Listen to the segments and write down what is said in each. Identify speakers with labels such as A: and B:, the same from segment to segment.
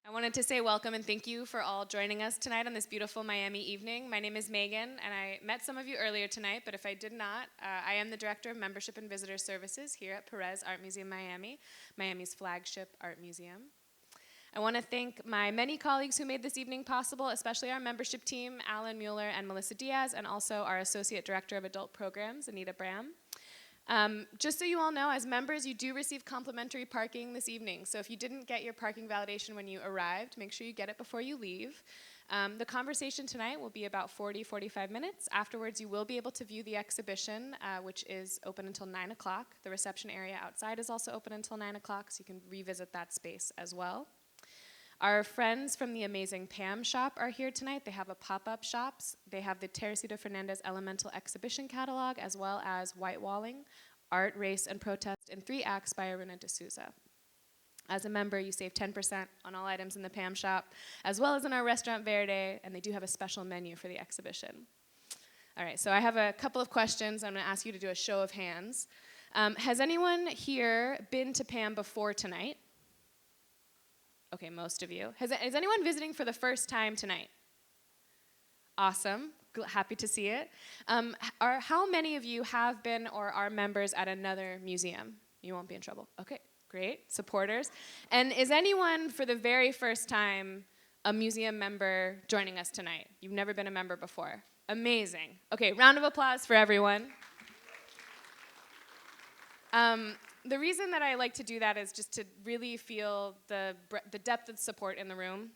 A: I wanted to say welcome and thank you for all joining us tonight on this beautiful Miami evening. My name is Megan, and I met some of you earlier tonight, but if I did not, I am the Director of Membership and Visitor Services here at Pérez Art Museum Miami, Miami's flagship art museum. I want to thank my many colleagues who made this evening possible, especially our membership team, Alan Mueller and Melissa Diaz, and also our Associate Director of Adult Programs, Anita Bram. Just so you all know, as members, you do receive complimentary parking this evening. So if you didn't get your parking validation when you arrived, make sure you get it before you leave. The conversation tonight will be about 40-45 minutes. Afterwards, you will be able to view the exhibition, which is open until 9 o'clock. The reception area outside is also open until 9 o'clock, so you can revisit that space as well. Our friends from the amazing PAMM shop are here tonight. They have a pop-up shops. They have the Teresita Fernández Elemental Exhibition Catalog, as well as White Walling, Art, Race, and Protest in 3 acts by Aruna D'Souza. As a member, you save 10% on all items in the PAMM shop, as well as in our Restaurant Verde, and they do have a special menu for the exhibition. All right, so I have a couple of questions. I'm gonna ask you to do a show of hands. Has anyone here been to PAMM before tonight? Okay, most of you. Is anyone visiting for the first time tonight? Awesome, happy to see it. How many of you have been or are members at another museum? You won't be in trouble. Okay, great, supporters. And is anyone for the very first time a museum member joining us tonight? You've never been a member before. Amazing. Okay, round of applause for everyone. The reason that I like to do that is just to really feel the depth of support in the room.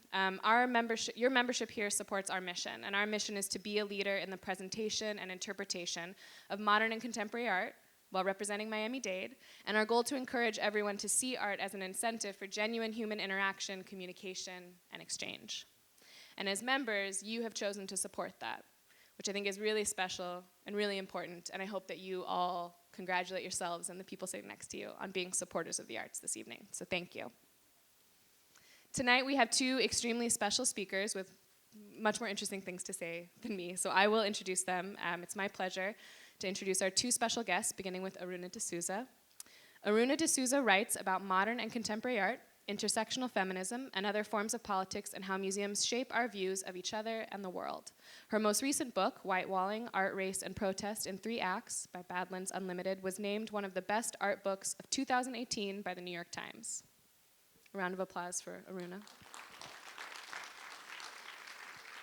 A: Your membership here supports our mission, and our mission is to be a leader in the presentation and interpretation of modern and contemporary art while representing Miami-Dade, and our goal to encourage everyone to see art as an incentive for genuine human interaction, communication, and exchange. And as members, you have chosen to support that, which I think is really special and really important, and I hope that you all congratulate yourselves and the people sitting next to you on being supporters of the arts this evening, so thank you. Tonight we have 2 extremely special speakers with much more interesting things to say than me, so I will introduce them. It's my pleasure to introduce our 2 special guests, beginning with Aruna D'Souza. Aruna D'Souza writes about modern and contemporary art, intersectional feminism, and other forms of politics and how museums shape our views of each other and the world. Her most recent book, White Walling, Art, Race, and Protest in 3 acts by Badlands Unlimited, was named one of the best art books of 2018 by the New York Times. A round of applause for Aruna.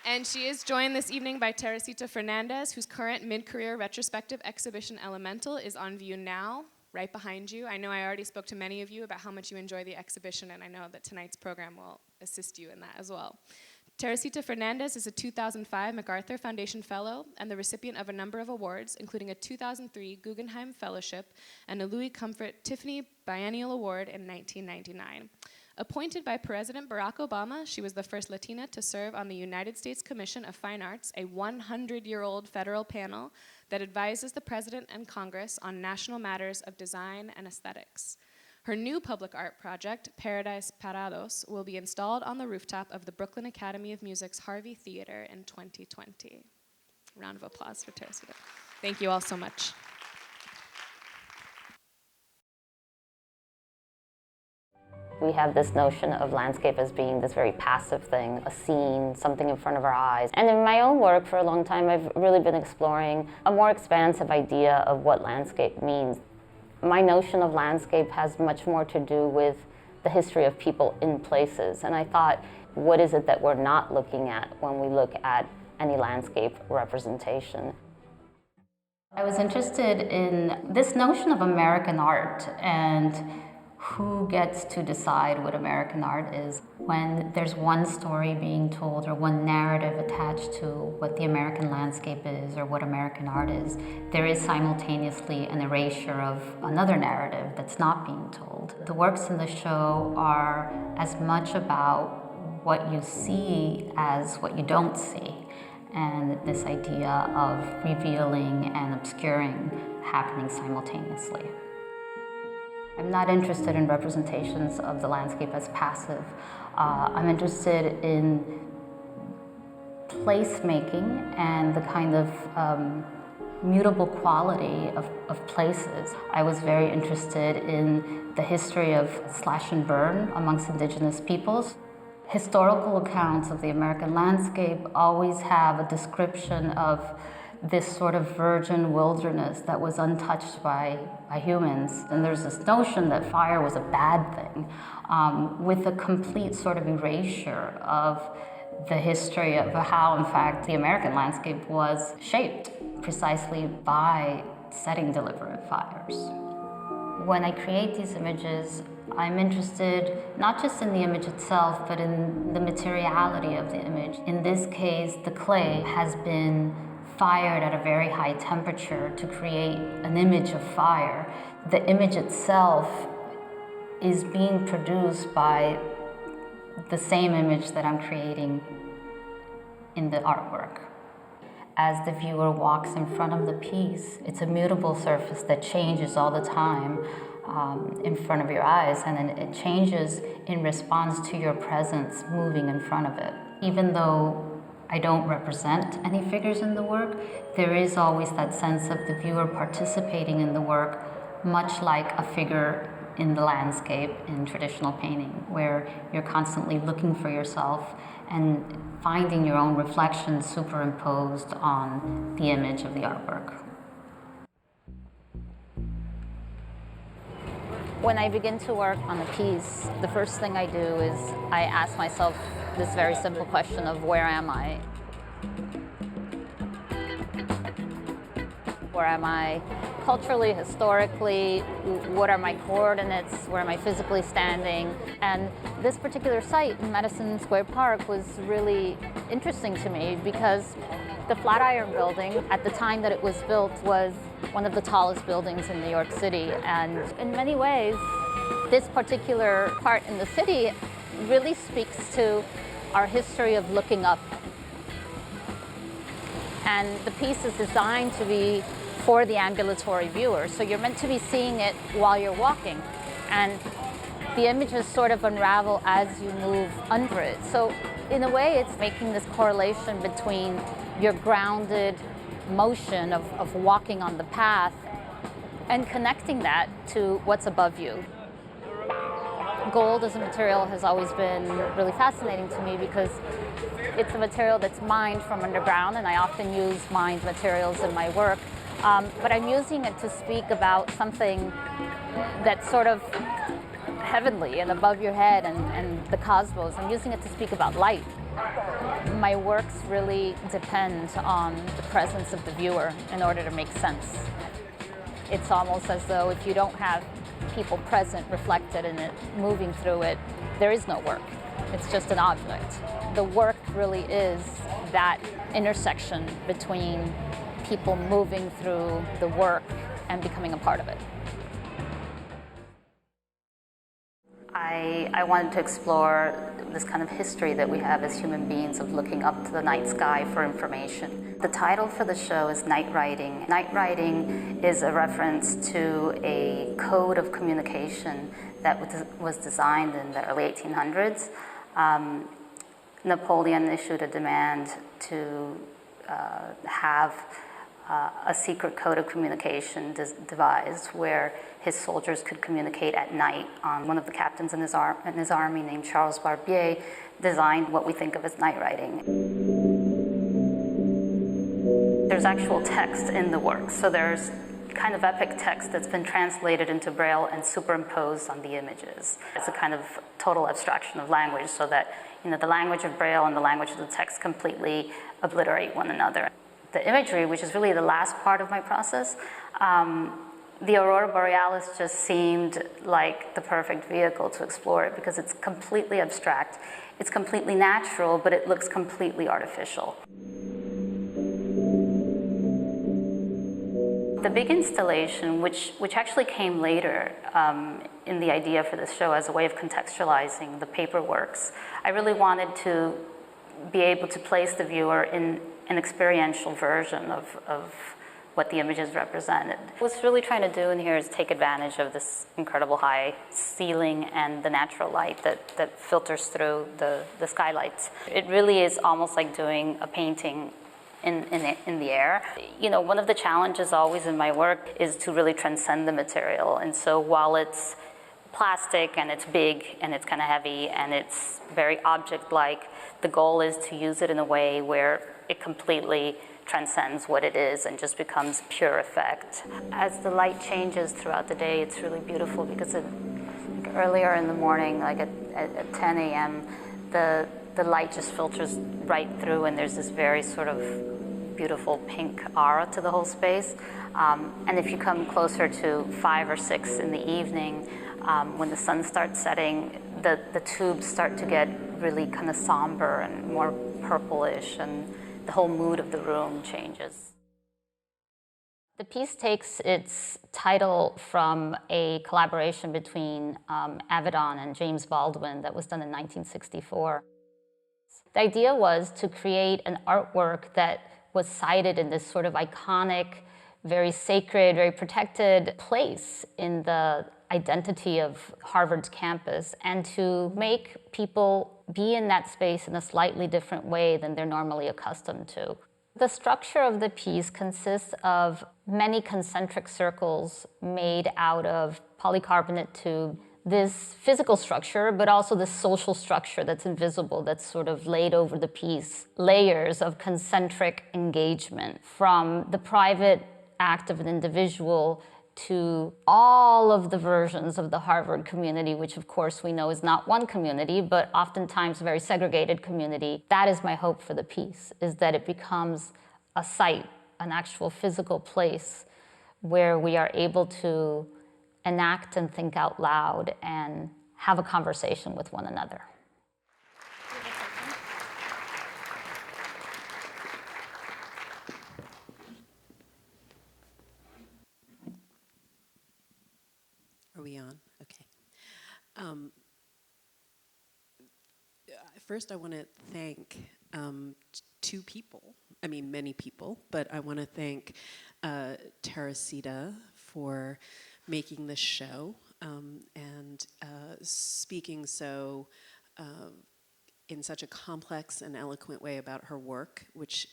A: And she is joined this evening by Teresita Fernández, whose current mid-career retrospective exhibition Elemental is on view now, right behind you. I know I already spoke to many of you about how much you enjoy the exhibition, and I know that tonight's program will assist you in that as well. Teresita Fernández is a 2005 MacArthur Foundation Fellow and the recipient of a number of awards, including a 2003 Guggenheim Fellowship and a Louis Comfort Tiffany Biennial Award in 1999. Appointed by President Barack Obama, she was the first Latina to serve on the United States Commission of Fine Arts, a 100-year-old federal panel that advises the President and Congress on national matters of design and aesthetics. Her new public art project, Paradise Parados, will be installed on the rooftop of the Brooklyn Academy of Music's Harvey Theater in 2020. Round of applause for Teresita. Thank you all so much.
B: We have this notion of landscape as being this very passive thing, a scene, something in front of our eyes. And in my own work for a long time, I've really been exploring a more expansive idea of what landscape means. My notion of landscape has much more to do with the history of people in places. And I thought, what is it that we're not looking at when we look at any landscape representation?
C: I was interested in this notion of American art and who gets to decide what American art is when there's one story being told or one narrative attached to what the American landscape is or what American art is. There is simultaneously an erasure of another narrative that's not being told. The works in the show are as much about what you see as what you don't see, and this idea of revealing and obscuring happening simultaneously. I'm not interested in representations of the landscape as passive. I'm interested in placemaking and the kind of mutable quality of places. I was very interested in the history of slash and burn amongst indigenous peoples. historical accounts of the American landscape always have a description of this sort of virgin wilderness that was untouched by humans. And there's this notion that fire was a bad thing, with a complete sort of erasure of the history of how, in fact, the American landscape was shaped precisely by setting deliberate fires. When I create these images, I'm interested not just in the image itself, but in the materiality of the image. In this case, the clay has been fired at a very high temperature to create an image of fire. The image itself is being produced by the same image that I'm creating in the artwork. As the viewer walks in front of the piece, it's a mutable surface that changes all the time in front of your eyes, and then it changes in response to your presence moving in front of it. Even though I don't represent any figures in the work, there is always that sense of the viewer participating in the work, much like a figure in the landscape in traditional painting, where you're constantly looking for yourself and finding your own reflection superimposed on the image of the artwork. When I begin to work on a piece, the first thing I do is I ask myself this very simple question of where am I? Where am I culturally, historically? What are my coordinates? Where am I physically standing? And this particular site in Madison Square Park was really interesting to me because the Flatiron Building, at the time that it was built, was one of the tallest buildings in New York City. And in many ways, this particular part in the city really speaks to our history of looking up. And the piece is designed to be for the ambulatory viewer. So you're meant to be seeing it while you're walking. And the images sort of unravel as you move under it. So in a way, it's making this correlation between your grounded motion of walking on the path and connecting that to what's above you. Gold as a material has always been really fascinating to me because it's a material that's mined from underground, and I often use mined materials in my work. But I'm using it to speak about something that's sort of heavenly and above your head and the cosmos. I'm using it to speak about light. My works really depend on the presence of the viewer in order to make sense. It's almost as though if you don't have people present, reflected in it, moving through it, there is no work. It's just an object. The work really is that intersection between people moving through the work and becoming a part of it. I wanted to explore this kind of history that we have as human beings of looking up to the night sky for information. The title for the show is Night Writing. Night Writing is a reference to a code of communication that was designed in the early 1800s. Napoleon issued a demand to have a secret code of communication devised where his soldiers could communicate at night. One of the captains in his army, named Charles Barbier, designed what we think of as night writing. There's actual text in the work, so there's kind of epic text that's been translated into Braille and superimposed on the images. It's a kind of total abstraction of language, so that the language of Braille and the language of the text completely obliterate one another. The imagery, which is really the last part of my process, the Aurora Borealis just seemed like the perfect vehicle to explore it because it's completely abstract, it's completely natural, but it looks completely artificial. The big installation, which actually came later in the idea for this show as a way of contextualizing the paperworks, I really wanted to be able to place the viewer in an experiential version of what the images represented. What's really trying to do in here is take advantage of this incredible high ceiling and the natural light that filters through the skylights. It really is almost like doing a painting in the air. One of the challenges always in my work is to really transcend the material. And so while it's
B: plastic and it's big and it's kind of heavy and it's very object-like. The goal is to use it in a way where it completely transcends what it is and just becomes pure effect. As the light changes throughout the day, it's really beautiful because earlier in the morning, like at 10 a.m., the light just filters right through and there's this very sort of beautiful pink aura to the whole space. And if you come closer to 5 or 6 in the evening, when the sun starts setting, the tubes start to get really kind of somber and more purplish, and the whole mood of the room changes. The piece takes its title from a collaboration between Avedon and James Baldwin that was done in 1964. The idea was to create an artwork that was sited in this sort of iconic, very sacred, very protected place in the identity of Harvard's campus, and to make people be in that space in a slightly different way than they're normally accustomed to. The structure of the piece consists of many concentric circles made out of polycarbonate tube. This physical structure, but also this social structure that's invisible, that's sort of laid over the piece. Layers of concentric engagement, from the private act of an individual to all of the versions of the Harvard community, which of course we know is not one community, but oftentimes a very segregated community. That is my hope for the piece, is that it becomes a site, an actual physical place where we are able to enact and think out loud and have a conversation with one another.
D: Are we on? Okay. First, I want to thank two people. I mean, many people, but I want to thank Teresita for making this show and speaking so in such a complex and eloquent way about her work, which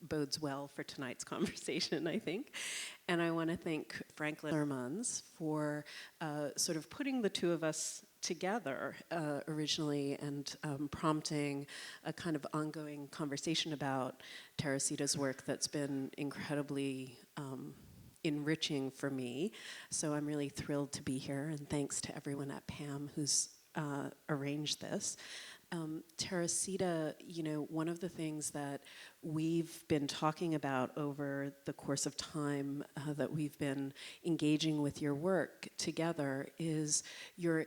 D: bodes well for tonight's conversation, I think. And I want to thank Franklin Lermans for sort of putting the two of us together originally and prompting a kind of ongoing conversation about Teresita's work that's been incredibly enriching for me. So I'm really thrilled to be here, and thanks to everyone at PAMM who's arranged this. Teresita, you know, one of the things that we've been talking about over the course of time that we've been engaging with your work together is your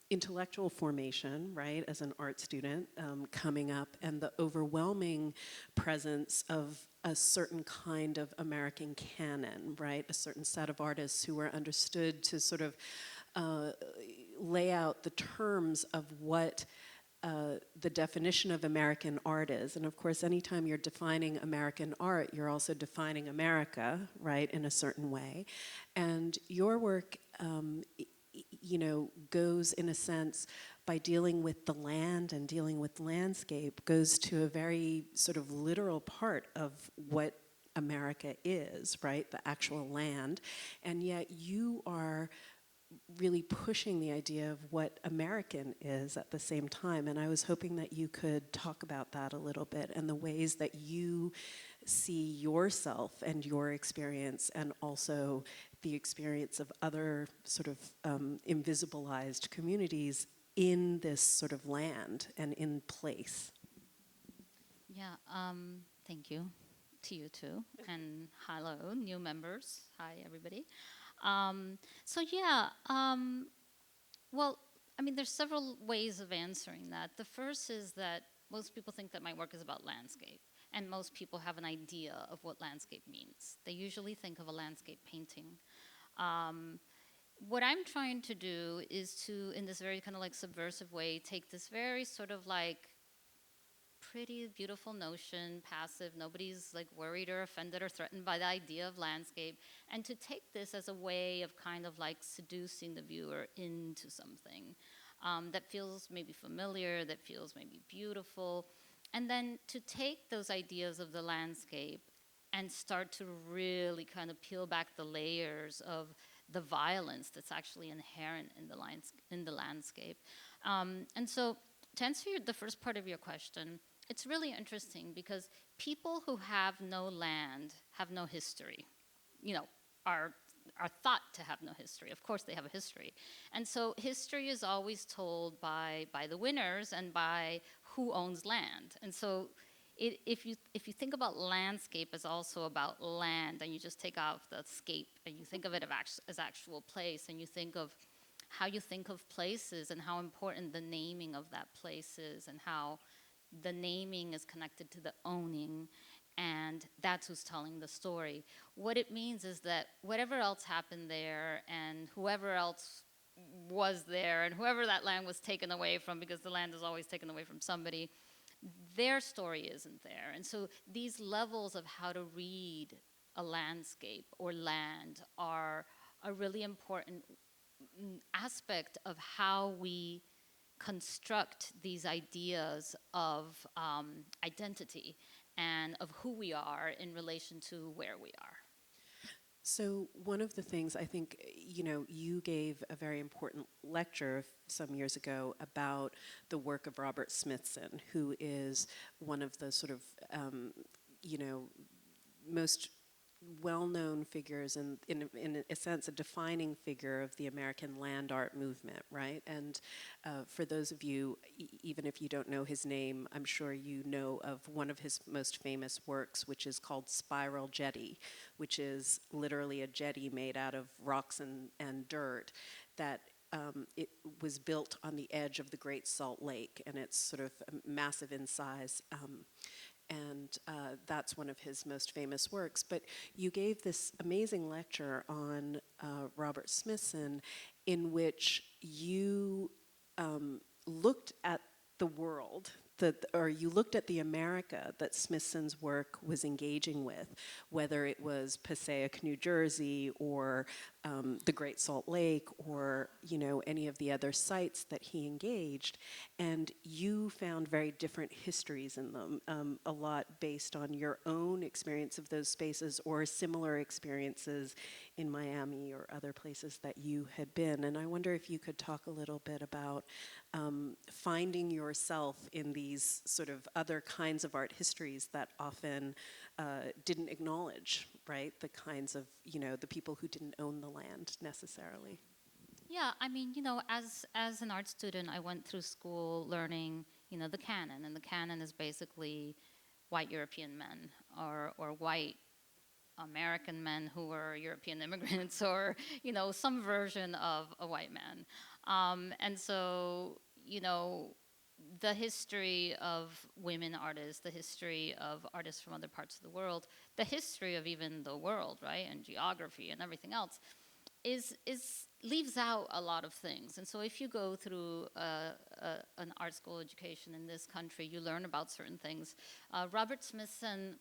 D: intellectual formation, right, as an art student coming up, and the overwhelming presence of a certain kind of American canon, right, a certain set of artists who were understood to sort of lay out the terms of what the definition of American art is. And of course, anytime you're defining American art, you're also defining America, right, in a certain way. And your work, you know, goes in a sense by dealing with the land and dealing with landscape, goes to a very sort of literal part of what America is, right, the actual land. And yet you are really pushing the idea of what American is at the same time. And I was hoping that you could talk about that a little bit and the ways that you see yourself and your experience, and also the experience of other sort of invisibilized communities in this sort of land and in place.
C: Yeah, thank you to you too. And hello, new members. Hi, everybody. Well, I mean, there's several ways of answering that. The first is that most people think that my work is about landscape, and most people have an idea of what landscape means. They usually think of a landscape painting. What I'm trying to do is to, in this very kind of like subversive way, take this very sort of like pretty beautiful notion, passive, nobody's like worried or offended or threatened by the idea of landscape, and to take this as a way of kind of like seducing the viewer into something that feels maybe familiar, that feels maybe beautiful, and then to take those ideas of the landscape and start to really kind of peel back the layers of the violence that's actually inherent in the landscape. And so to answer the first part of your question, it's really interesting because people who have no land have no history, are thought to have no history. Of course they have a history. And so history is always told by the winners and by who owns land. And so if you think about landscape as also about land, and you just take out the scape and you think of it as actual place, and you think of how you think of places and how important the naming of that place is, and how the naming is connected to the owning, and that's who's telling the story. What it means is that whatever else happened there, and whoever else was there, and whoever that land was taken away from, because the land is always taken away from somebody, their story isn't there. And so these levels of how to read a landscape or land are a really important aspect of how we construct these ideas of identity and of who we are in relation to where we are.
D: So one of the things I think, you gave a very important lecture some years ago about the work of Robert Smithson, who is one of the sort of, most well-known figures and in a sense a defining figure of the American land art movement, right? And for those of you, even if you don't know his name, I'm sure you know of one of his most famous works, which is called Spiral Jetty, which is literally a jetty made out of rocks and dirt that it was built on the edge of the Great Salt Lake, and it's sort of massive in size. And that's one of his most famous works. But you gave this amazing lecture on Robert Smithson, in which you looked at the world, or you looked at the America that Smithson's work was engaging with, whether it was Passaic, New Jersey, or the Great Salt Lake, or any of the other sites that he engaged, and you found very different histories in them, a lot based on your own experience of those spaces or similar experiences in Miami or other places that you had been. And I wonder if you could talk a little bit about finding yourself in these sort of other kinds of art histories that often didn't acknowledge, right, the kinds of, the people who didn't own the land necessarily.
C: Yeah, I mean, as an art student, I went through school learning, the canon, and the canon is basically white European men or white American men who were European immigrants, or some version of a white man. And so, the history of women artists, the history of artists from other parts of the world, the history of even the world, right, and geography and everything else, is leaves out a lot of things. And so if you go through an art school education in this country, you learn about certain things. Robert Smithson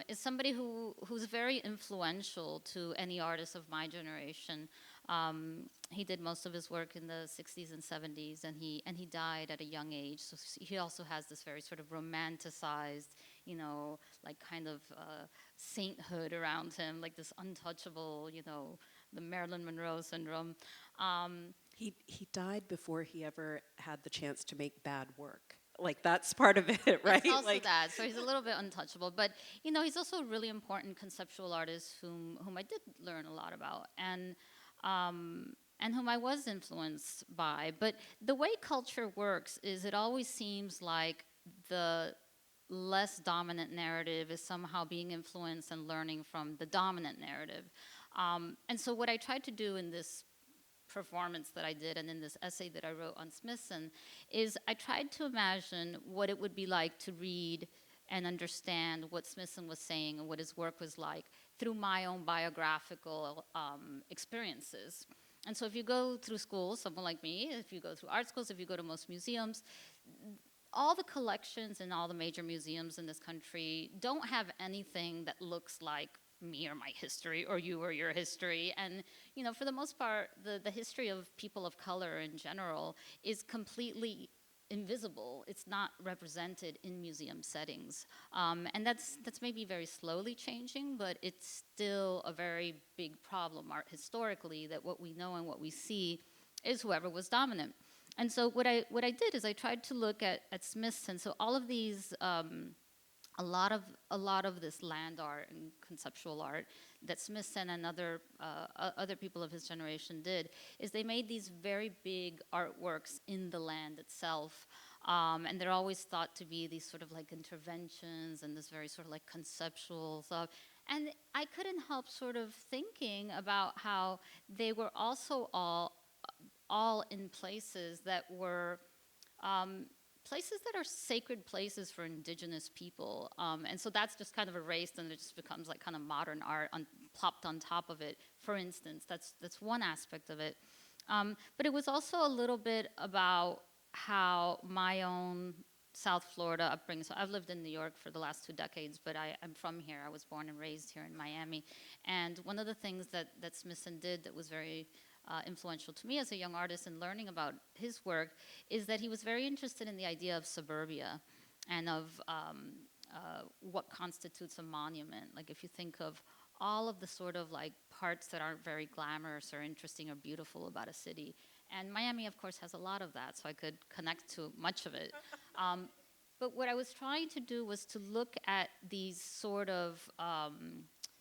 C: is somebody who's very influential to any artist of my generation. He did most of his work in the 60s and 70s, and he died at a young age. So he also has this very sort of romanticized, like kind of sainthood around him, like this untouchable, the Marilyn Monroe syndrome.
D: He died before he ever had the chance to make bad work. Like, that's part of it, right?
C: It's also that. So he's a little bit untouchable. But, he's also a really important conceptual artist whom I did learn a lot about, and whom I was influenced by. But the way culture works is it always seems like the less dominant narrative is somehow being influenced and learning from the dominant narrative. And so what I tried to do in this performance that I did and in this essay that I wrote on Smithson is I tried to imagine what it would be like to read and understand what Smithson was saying and what his work was like through my own biographical experiences. And so if you go through schools, someone like me, if you go through art schools, if you go to most museums, all the collections in all the major museums in this country don't have anything that looks like me or my history or you or your history. And for the most part, the history of people of color in general is completely invisible. It's not represented in museum settings. And that's maybe very slowly changing, but it's still a very big problem art historically, that what we know and what we see is whoever was dominant. And so what I did is I tried to look at Smithson. So all of these, a lot of this land art and conceptual art that Smithson and other people of his generation did is they made these very big artworks in the land itself, and they're always thought to be these sort of like interventions and this very sort of like conceptual stuff. And I couldn't help sort of thinking about how they were also all in places that were places that are sacred places for indigenous people. And so that's just kind of erased, and it just becomes like kind of modern art plopped on top of it. For instance, that's one aspect of it. But it was also a little bit about how my own South Florida upbringing. So I've lived in New York for the last 2 decades, but I'm from here. I was born and raised here in Miami. And one of the things that Smithson did that was very influential to me as a young artist in learning about his work is that he was very interested in the idea of suburbia and of what constitutes a monument. Like if you think of all of the sort of like parts that aren't very glamorous or interesting or beautiful about a city. And Miami, of course, has a lot of that, so I could connect to much of it. But what I was trying to do was to look at these sort of,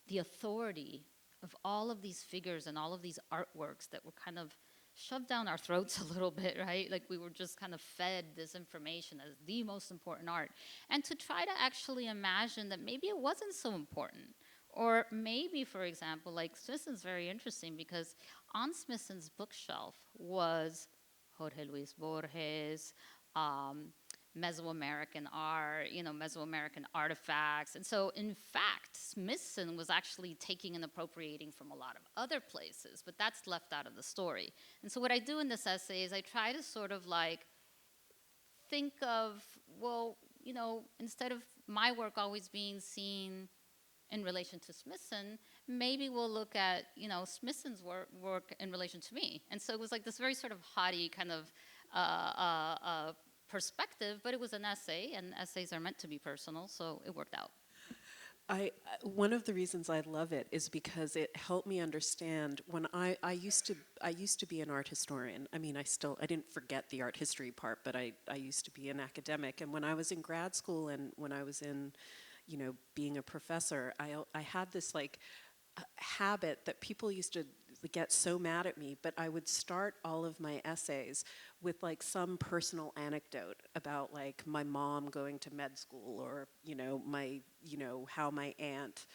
C: the authority of all of these figures and all of these artworks that were kind of shoved down our throats a little bit, right? Like we were just kind of fed this information as the most important art. And to try to actually imagine that maybe it wasn't so important. Or maybe, for example, like Smithson's very interesting because on Smithson's bookshelf was Jorge Luis Borges, Mesoamerican art, Mesoamerican artifacts. And so, in fact, Smithson was actually taking and appropriating from a lot of other places, but that's left out of the story. And so what I do in this essay is I try to sort of like think of, well, instead of my work always being seen in relation to Smithson, maybe we'll look at, Smithson's work in relation to me. And so it was like this very sort of haughty kind of perspective, but it was an essay, and essays are meant to be personal, so it worked out.
D: One of the reasons I love it is because it helped me understand when I used to be an art historian. I mean, I didn't forget the art history part, but I used to be an academic. And when I was in grad school and when I was in, being a professor, I had this like habit that people used to get so mad at me, but I would start all of my essays with like some personal anecdote about like my mom going to med school or, how my aunt,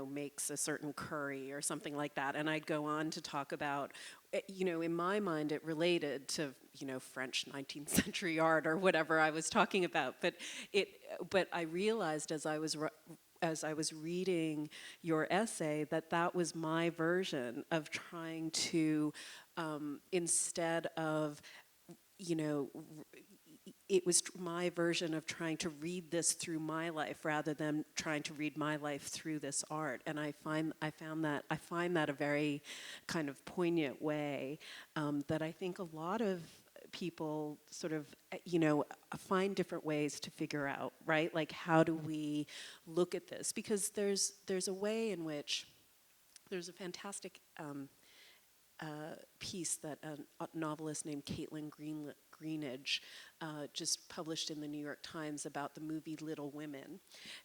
D: makes a certain curry or something like that. And I'd go on to talk about, in my mind it related to, French 19th century art or whatever I was talking about. But I realized as I was reading your essay that was my version of trying to, instead of, it was my version of trying to read this through my life rather than trying to read my life through this art. And I find that a very kind of poignant way that I think a lot of people sort of, find different ways to figure out, right? Like, how do we look at this? Because there's a way in which there's a fantastic piece that a novelist named Caitlin Greenidge just published in the New York Times about the movie Little Women.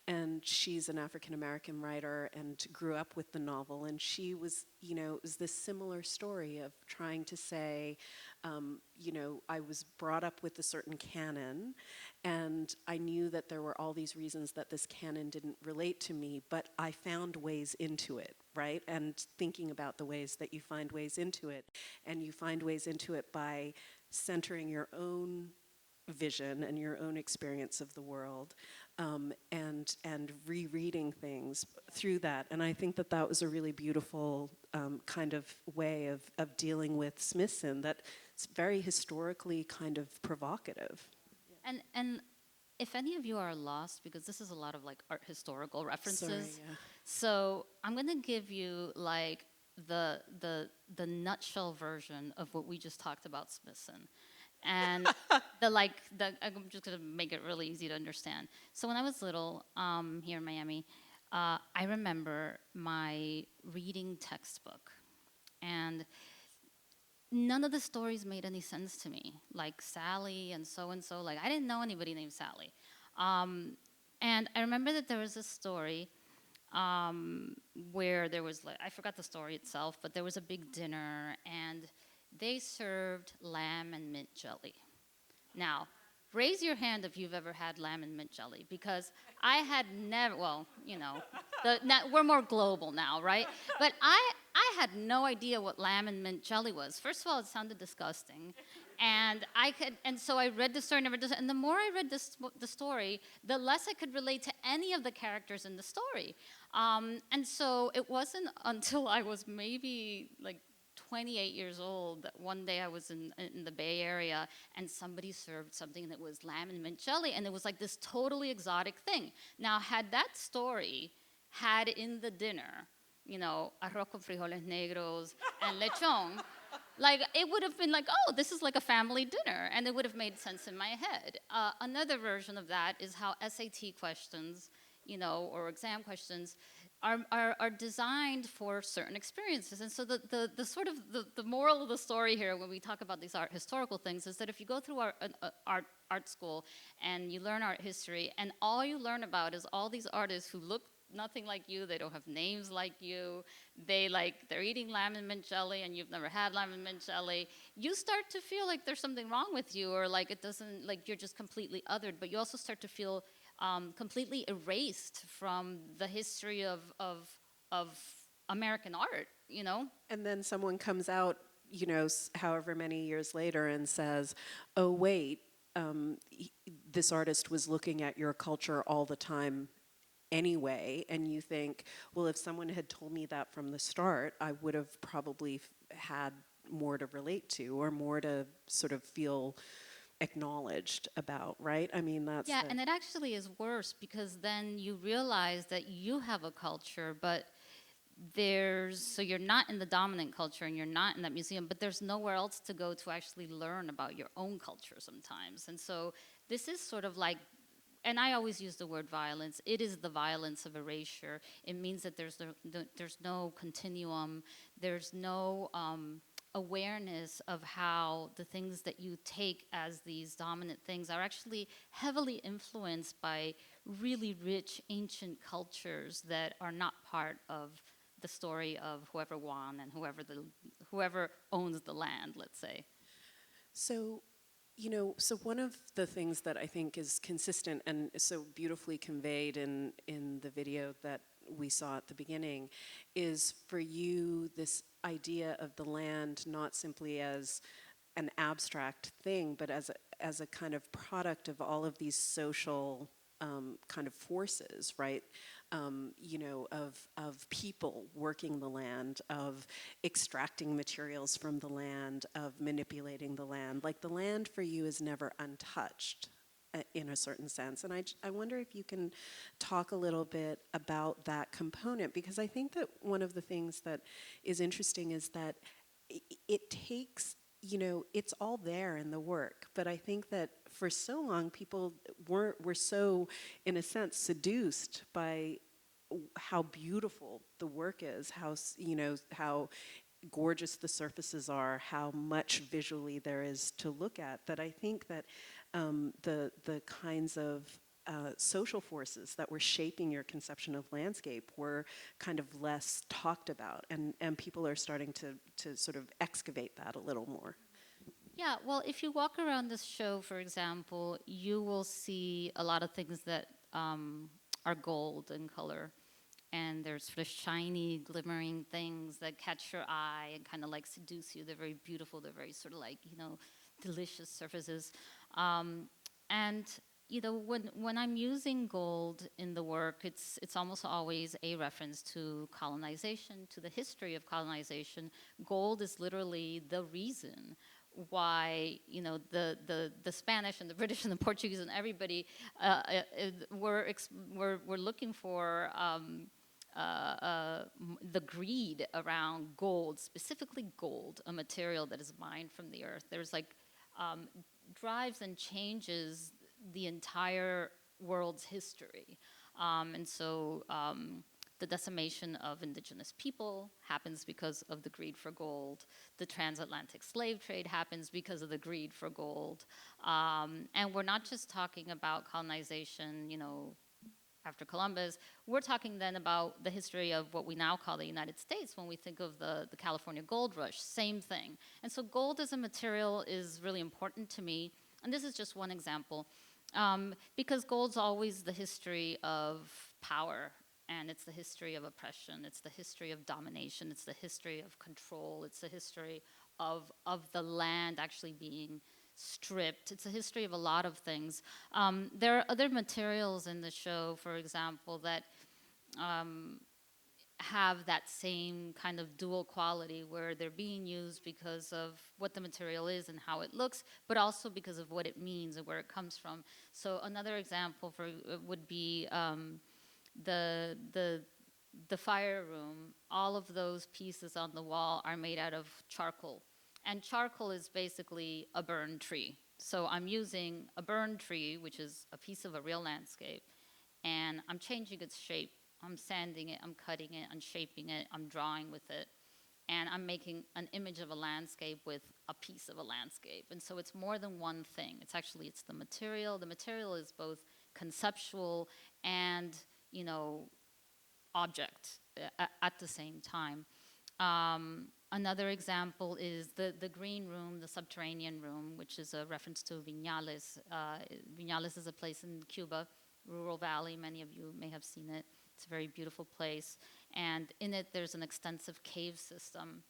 D: And she's an African-American writer and grew up with the novel. And she was, it was this similar story of trying to say, I was brought up with a certain canon, and I knew that there were all these reasons that this canon didn't relate to me, but I found ways into it, right? And thinking about the ways that you find ways into it, and you find ways into it by centering your own vision and your own experience of the world, and rereading things through that. And I think that was a really beautiful kind of way of dealing with Smithson, that it's very historically kind of provocative.
C: And if any of you are lost, because this is a lot of like art historical references,
D: Sorry, yeah.
C: So I'm gonna give you like the nutshell version of what we just talked about Smithson. And I'm just gonna make it really easy to understand. So when I was little, here in Miami, I remember my reading textbook, and none of the stories made any sense to me. Like Sally and so, like I didn't know anybody named Sally. And I remember that there was a story where there was, like, I forgot the story itself, but there was a big dinner and they served lamb and mint jelly. Now, raise your hand if you've ever had lamb and mint jelly, because I had never, well, you know, we're more global now, right? But I had no idea what lamb and mint jelly was. First of all, it sounded disgusting. And so I read the story, and the more I read the story, the less I could relate to any of the characters in the story. And so it wasn't until I was maybe like 28 years old that one day I was in the Bay Area and somebody served something that was lamb and mint jelly, and it was like this totally exotic thing. Now, had that story had in the dinner, you know, arroz con frijoles negros and lechon, like it would have been like, oh, this is like a family dinner, and it would have made sense in my head. Another version of that is how SAT questions, you know, or exam questions are designed for certain experiences. And so the sort of the moral of the story here when we talk about these historical things is that if you go through art school and you learn art history, and all you learn about is all these artists who look nothing like you, they don't have names like you, they're eating lamb and mint jelly and you've never had lamb and mint jelly, you start to feel like there's something wrong with you, or like it doesn't, like you're just completely othered. But you also start to feel completely erased from the history of American art, you know?
D: And then someone comes out, you know, however many years later and says, oh, wait, this artist was looking at your culture all the time anyway. And you think, well, if someone had told me that from the start, I would have probably had more to relate to or more to sort of feel acknowledged about, right? I mean, that's
C: and it actually is worse, because then you realize that you have a culture, but so you're not in the dominant culture and you're not in that museum, but there's nowhere else to go to actually learn about your own culture sometimes. And so this is sort of like, and I always use the word violence. It is the violence of erasure. It means that there's no continuum. There's no awareness of how the things that you take as these dominant things are actually heavily influenced by really rich ancient cultures that are not part of the story of whoever won and whoever owns the land, let's say.
D: So, you know, so one of the things that I think is consistent and so beautifully conveyed in the video that we saw at the beginning is for you this idea of the land not simply as an abstract thing, but as a kind of product of all of these social kind of forces, right? You know, of people working the land, of extracting materials from the land, of manipulating the land. Like the land for you is never untouched in a certain sense. And I wonder if you can talk a little bit about that component, because I think that one of the things that is interesting is that it takes, you know, it's all there in the work, but I think that for so long people were so, in a sense, seduced by how beautiful the work is, how, you know, how gorgeous the surfaces are, how much visually there is to look at, that I think that the kinds of social forces that were shaping your conception of landscape were kind of less talked about, and people are starting to sort of excavate that a little more.
C: Yeah, well, if you walk around this show, for example, you will see a lot of things that are gold in color. And there's sort of shiny, glimmering things that catch your eye and kind of like seduce you. They're very beautiful. They're very sort of like, you know, delicious surfaces. And you know, when I'm using gold in the work, it's almost always a reference to colonization, to the history of colonization. Gold is literally the reason why, you know, the Spanish and the British and the Portuguese and everybody were looking for the greed around gold, specifically gold, a material that is mined from the earth. There's like drives and changes the entire world's history. And so the decimation of indigenous people happens because of the greed for gold. The transatlantic slave trade happens because of the greed for gold. And we're not just talking about colonization, after Columbus. We're talking then about the history of what we now call the United States when we think of the California gold rush, same thing. And so gold as a material is really important to me. And this is just one example. Because gold's always the history of power, and it's the history of oppression, it's the history of domination, it's the history of control, it's the history of the land actually being stripped. It's a history of a lot of things. There are other materials in the show, for example, that have that same kind of dual quality where they're being used because of what the material is and how it looks, but also because of what it means and where it comes from. So another example would be the fire room. All of those pieces on the wall are made out of charcoal. And charcoal is basically a burned tree. So I'm using a burned tree, which is a piece of a real landscape, and I'm changing its shape. I'm sanding it, I'm cutting it, I'm shaping it, I'm drawing with it, and I'm making an image of a landscape with a piece of a landscape. And so it's more than one thing. It's the material. The material is both conceptual and, object at the same time. Another example is the green room, the subterranean room, which is a reference to Viñales. Viñales is a place in Cuba, rural valley. Many of you may have seen it. It's a very beautiful place. And in it, there's an extensive cave system.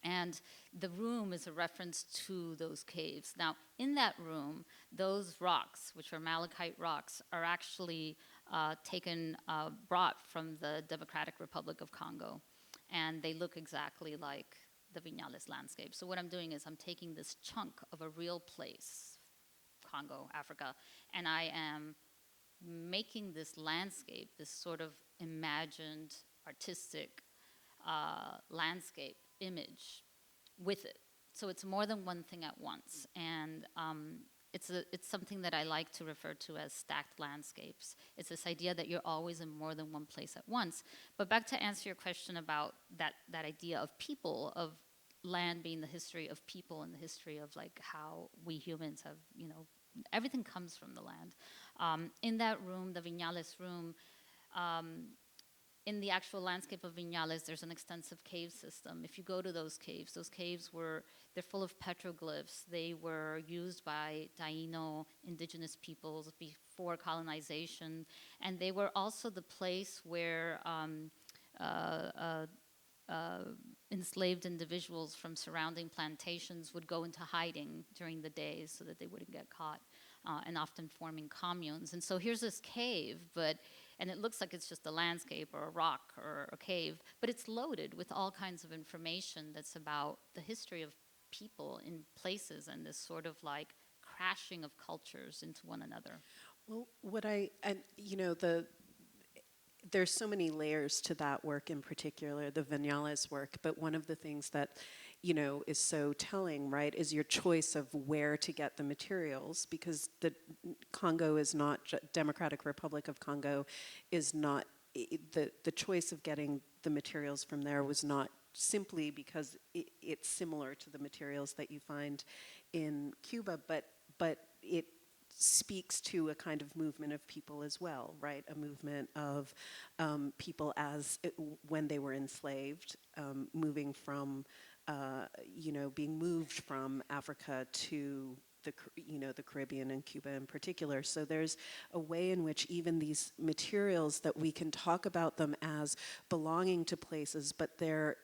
C: And the room is a reference to those caves. Now, in that room, those rocks, which are malachite rocks, are actually brought from the Democratic Republic of Congo. And they look exactly like the Viñales landscape. So what I'm doing is I'm taking this chunk of a real place, Congo, Africa, and I am making this landscape, this sort of imagined, artistic landscape image with it. So it's more than one thing at once. And it's something that I like to refer to as stacked landscapes. It's this idea that you're always in more than one place at once. But back to answer your question about that idea of people, of land being the history of people and the history of like how we humans have, everything comes from the land. In that room, the Viñales room, in the actual landscape of Viñales, there's an extensive cave system. If you go to those caves they're full of petroglyphs. They were used by Taino indigenous peoples before colonization. And they were also the place where enslaved individuals from surrounding plantations would go into hiding during the day so that they wouldn't get caught, and often forming communes. And so here's this cave, and it looks like it's just a landscape or a rock or a cave, but it's loaded with all kinds of information that's about the history of people in places and this sort of like crashing of cultures into one another.
D: Well, there's so many layers to that work in particular, the Viñales work, but one of the things that, is so telling, right, is your choice of where to get the materials, because the Congo is not, Democratic Republic of Congo is not, the choice of getting the materials from there was not simply because it's similar to the materials that you find in Cuba, but it speaks to a kind of movement of people as well, right? A movement of people when they were enslaved, moving from, being moved from Africa to the Caribbean and Cuba in particular. So there's a way in which even these materials that we can talk about them as belonging to places, but they're,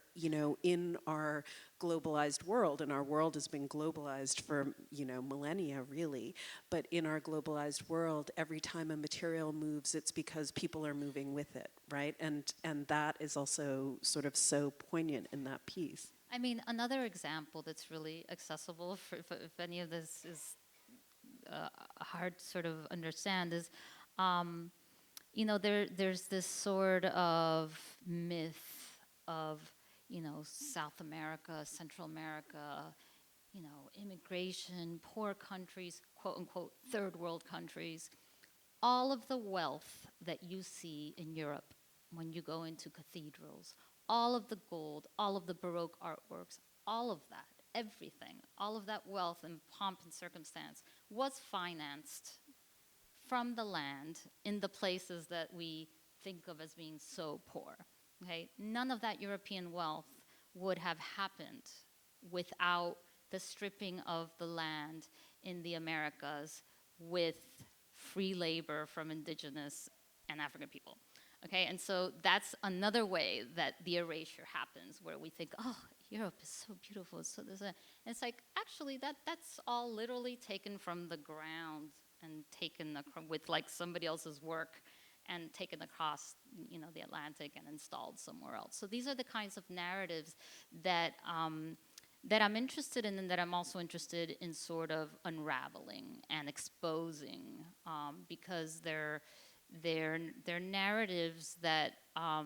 D: in our globalized world, and our world has been globalized for, millennia really, but in our globalized world, every time a material moves, it's because people are moving with it, right? And that is also sort of so poignant in that piece.
C: I mean, another example that's really accessible if any of this is hard to sort of understand is, there's this sort of myth of, South America, Central America, immigration, poor countries, quote unquote, third world countries, all of the wealth that you see in Europe when you go into cathedrals, all of the gold, all of the Baroque artworks, all of that, everything, all of that wealth and pomp and circumstance was financed from the land in the places that we think of as being so poor. Okay? None of that European wealth would have happened without the stripping of the land in the Americas with free labor from indigenous and African people. Okay, and so that's another way that the erasure happens, where we think, oh, Europe is so beautiful. So and it's like, actually, that's all literally taken from the ground and taken with like somebody else's work and taken across, the Atlantic and installed somewhere else. So these are the kinds of narratives that that I'm interested in, and that I'm also interested in sort of unraveling and exposing, because they're narratives that are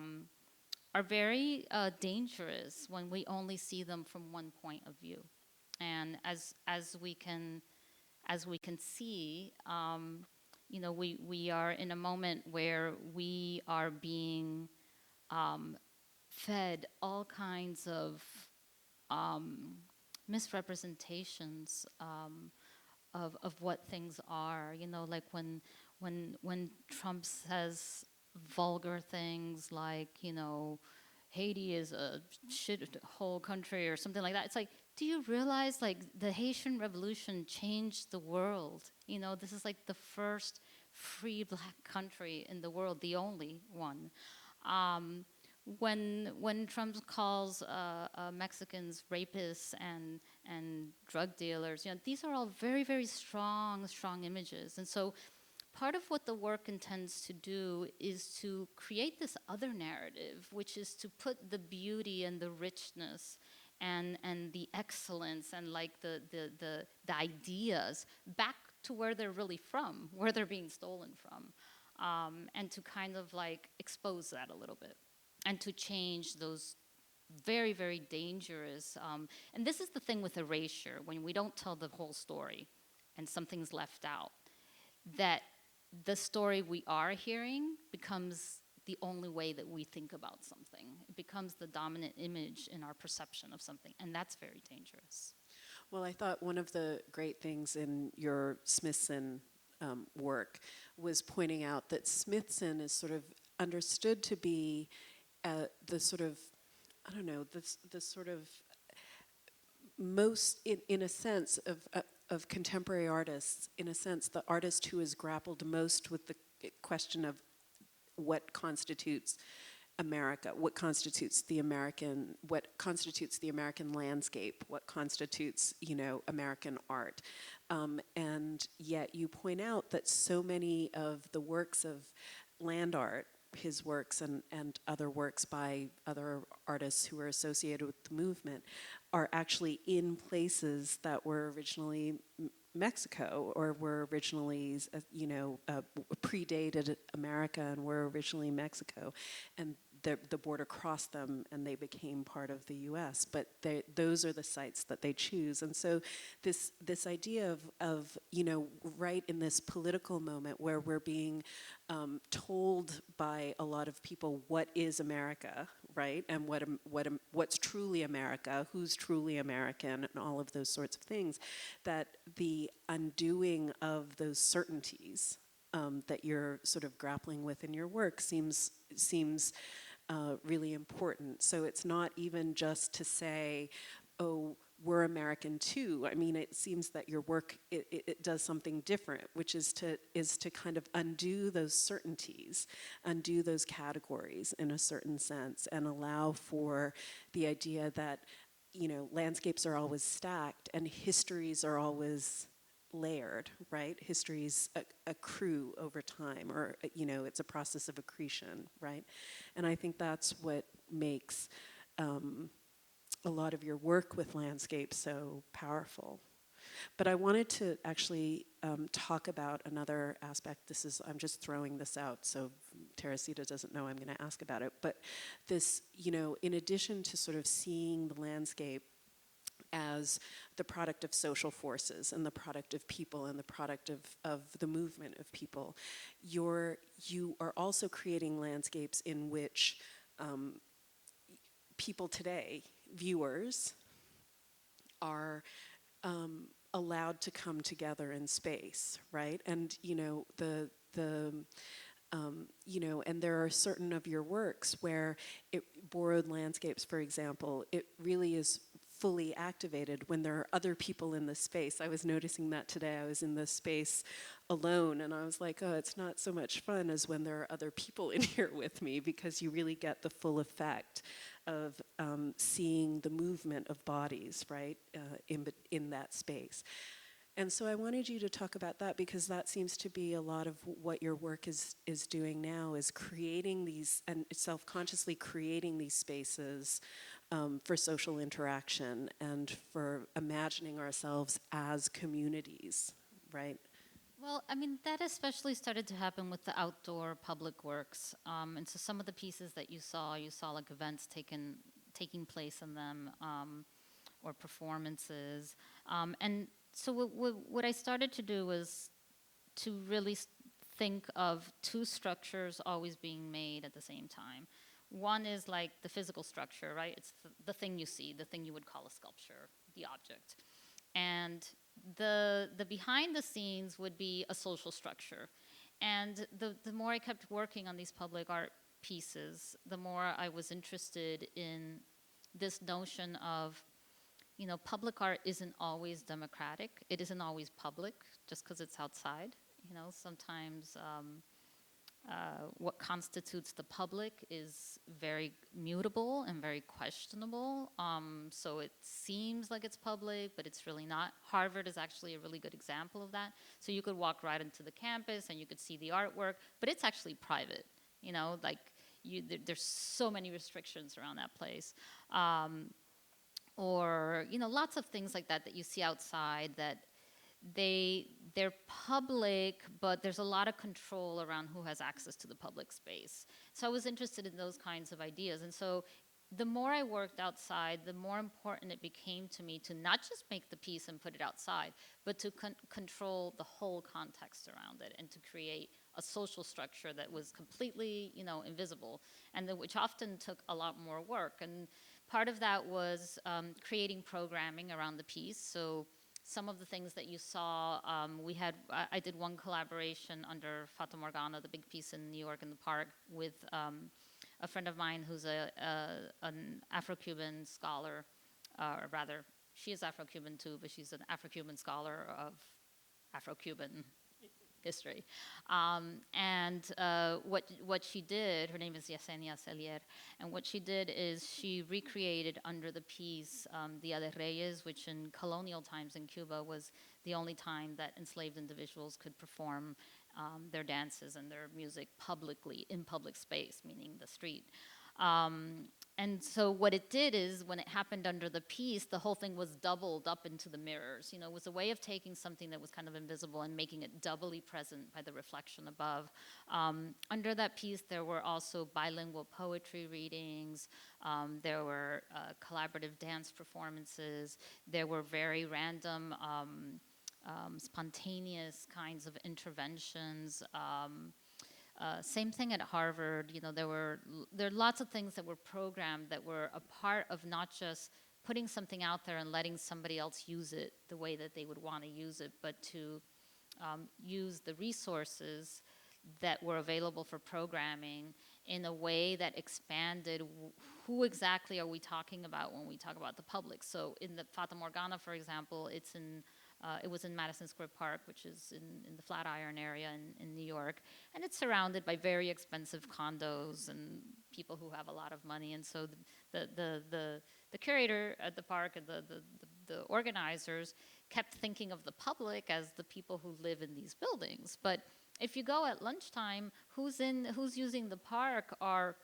C: very dangerous when we only see them from one point of view. And as we can see, we are in a moment where we are being fed all kinds of misrepresentations of what things are. Like when Trump says vulgar things like, Haiti is a shithole country or something like that. It's like, do you realize like the Haitian Revolution changed the world? This is like the first free black country in the world, the only one. When Trump calls Mexicans rapists and drug dealers, these are all very, very strong images. And so part of what the work intends to do is to create this other narrative, which is to put the beauty and the richness and the excellence and like the ideas back to where they're really from, where they're being stolen from, and to kind of like expose that a little bit and to change those very, very dangerous, and this is the thing with erasure, when we don't tell the whole story and something's left out, that the story we are hearing becomes the only way that we think about something. It becomes the dominant image in our perception of something, and that's very dangerous.
D: Well, I thought one of the great things in your Smithson work was pointing out that Smithson is sort of understood to be the sort of, I don't know, the sort of most, in a sense, of contemporary artists, in a sense, the artist who has grappled most with the question of what constitutes America, what constitutes the American landscape, what constitutes, American art. And yet you point out that so many of the works of land art, his works and other works by other artists who are associated with the movement, are actually in places that were originally Mexico, or were originally, predated America and were originally Mexico, and the border crossed them and they became part of the U.S. But those are the sites that they choose, and so this idea of right in this political moment where we're being told by a lot of people what is America, right, and what's truly America, who's truly American, and all of those sorts of things, that the undoing of those certainties that you're sort of grappling with in your work seems really important. So it's not even just to say, oh, we're American too. I mean, it seems that your work, it does something different, which is to kind of undo those certainties, undo those categories in a certain sense, and allow for the idea that, landscapes are always stacked and histories are always layered, right? Histories accrue over time, or, it's a process of accretion, right? And I think that's what makes a lot of your work with landscape so powerful. But I wanted to actually talk about another aspect. I'm just throwing this out, so Teresita doesn't know I'm going to ask about it. But this, in addition to sort of seeing the landscape as the product of social forces and the product of people and the product of the movement of people. You are also creating landscapes in which people today, viewers, are allowed to come together in space, right? And and there are certain of your works where borrowed landscapes, for example, it really is fully activated when there are other people in the space. I was noticing that today. I was in this space alone, and I was like, oh, it's not so much fun as when there are other people in here with me, because you really get the full effect of seeing the movement of bodies, right, in that space. And so I wanted you to talk about that, because that seems to be a lot of what your work is doing now, is creating these, and self-consciously creating these spaces for social interaction and for imagining ourselves as communities, right?
C: Well, I mean, that especially started to happen with the outdoor public works. And so some of the pieces that you saw like events taking place in them, or performances. And so what I started to do was to really think of two structures always being made at the same time. One is like the physical structure, right? It's the thing you see, the thing you would call a sculpture, the object. And the behind the scenes would be a social structure. And the more I kept working on these public art pieces, the more I was interested in this notion of, public art isn't always democratic. It isn't always public just because it's outside. Sometimes what constitutes the public is very mutable and very questionable. So it seems like it's public, but it's really not. Harvard is actually a really good example of that. So you could walk right into the campus and you could see the artwork, but it's actually private. There's so many restrictions around that place. Or lots of things like that you see outside that they're public, but there's a lot of control around who has access to the public space. So I was interested in those kinds of ideas. And so the more I worked outside, the more important it became to me to not just make the piece and put it outside, but to control the whole context around it and to create a social structure that was completely, invisible, and which often took a lot more work. And part of that was creating programming around the piece. So some of the things that you saw, I did one collaboration under Fata Morgana, the big piece in New York in the park, with a friend of mine who's an Afro-Cuban scholar, or rather, she is Afro-Cuban too, but she's an Afro-Cuban scholar of Afro-Cuban history. What she did, her name is Yesenia Celier, and what she did is she recreated under the piece Dia de Reyes, which in colonial times in Cuba was the only time that enslaved individuals could perform their dances and their music publicly, in public space, meaning the street. And so what it did is, when it happened under the piece, the whole thing was doubled up into the mirrors. It was a way of taking something that was kind of invisible and making it doubly present by the reflection above. Under that piece, there were also bilingual poetry readings. There were collaborative dance performances. There were very random, spontaneous kinds of interventions. Same thing at Harvard. There are lots of things that were programmed that were a part of not just putting something out there and letting somebody else use it the way that they would want to use it, but to use the resources that were available for programming in a way that expanded who exactly are we talking about when we talk about the public. So in the Fata Morgana, for example, it was in Madison Square Park, which is in the Flatiron area in New York. And it's surrounded by very expensive condos and people who have a lot of money. And so the curator at the park and the organizers kept thinking of the public as the people who live in these buildings. But if you go at lunchtime, who's using the park are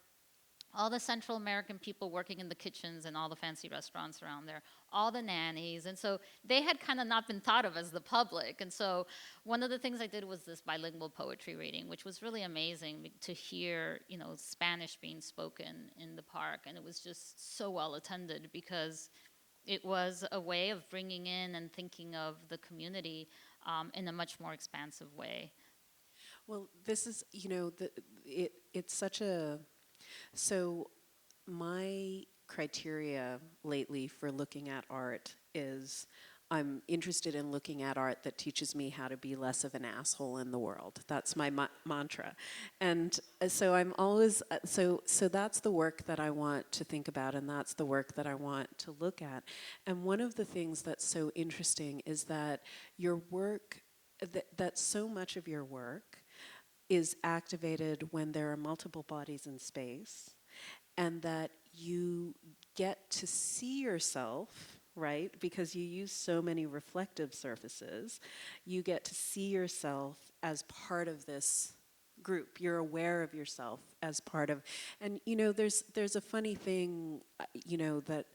C: all the Central American people working in the kitchens and all the fancy restaurants around there, all the nannies. And so they had kind of not been thought of as the public. And so one of the things I did was this bilingual poetry reading, which was really amazing to hear, Spanish being spoken in the park. And it was just so well attended because it was a way of bringing in and thinking of the community in a much more expansive way.
D: Well, this is, it's such a, so my criteria lately for looking at art is I'm interested in looking at art that teaches me how to be less of an asshole in the world. That's my mantra. And so I'm always, so that's the work that I want to think about, and that's the work that I want to look at. And one of the things that's so interesting is that your work, that so much of your work is activated when there are multiple bodies in space, and that you get to see yourself, right? Because you use so many reflective surfaces, you get to see yourself as part of this group. You're aware of yourself as part of, and there's a funny thing, that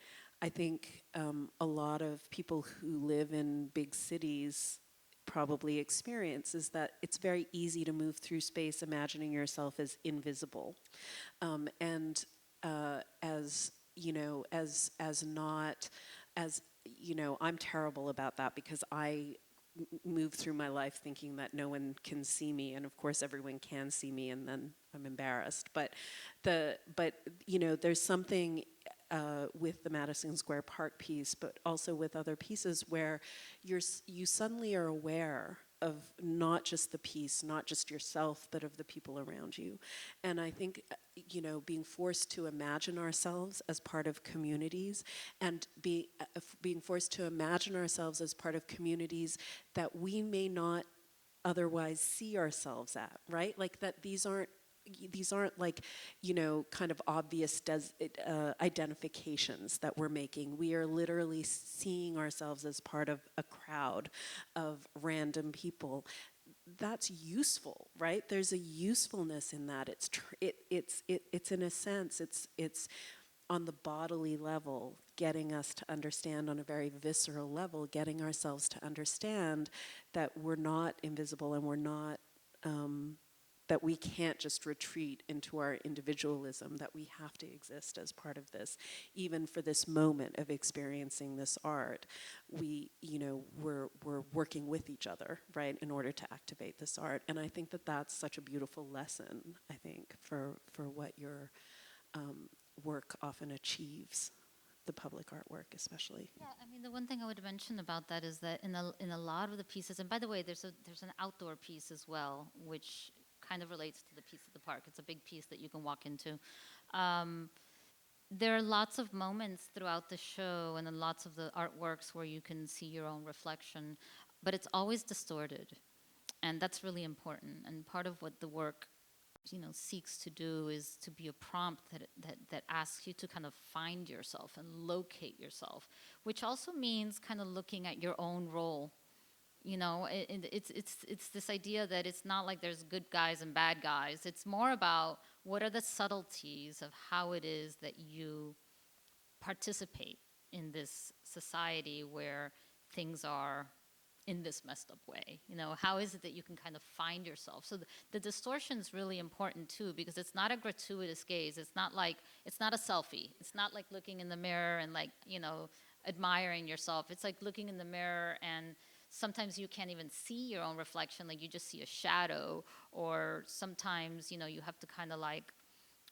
D: I think a lot of people who live in big cities probably experience, is that it's very easy to move through space imagining yourself as invisible, and as not as I'm terrible about that, because I move through my life thinking that no one can see me, and of course everyone can see me, and then I'm embarrassed. But there's something with the Madison Square Park piece, but also with other pieces, where you suddenly are aware of not just the piece, not just yourself, but of the people around you. And I think, being forced to imagine ourselves as part of communities, and being forced to imagine ourselves as part of communities that we may not otherwise see ourselves at, right? Like that these aren't like, kind of obvious identifications that we're making. We are literally seeing ourselves as part of a crowd of random people. That's useful, right? There's a usefulness in that. It's in a sense, it's on the bodily level, getting us to understand on a very visceral level, getting ourselves to understand that we're not invisible, and we're not, that we can't just retreat into our individualism, that we have to exist as part of this. Even for this moment of experiencing this art, we're working with each other, right, in order to activate this art. And I think that that's such a beautiful lesson, I think, for what your work often achieves, the public artwork especially.
C: Yeah, I mean, the one thing I would mention about that is that in a lot of the pieces, and by the way, there's an outdoor piece as well, which kind of relates to the piece at the park. It's a big piece that you can walk into. There are lots of moments throughout the show and in lots of the artworks where you can see your own reflection, but it's always distorted. And that's really important. And part of what the work seeks to do is to be a prompt that asks you to kind of find yourself and locate yourself, which also means kind of looking at your own role. It's this idea that it's not like there's good guys and bad guys. It's more about what are the subtleties of how it is that you participate in this society where things are in this messed up way. How is it that you can kind of find yourself? So the distortion is really important too, because it's not a gratuitous gaze. It's not a selfie. It's not like looking in the mirror and admiring yourself. It's like looking in the mirror and sometimes you can't even see your own reflection, like you just see a shadow, or sometimes, you have to kind of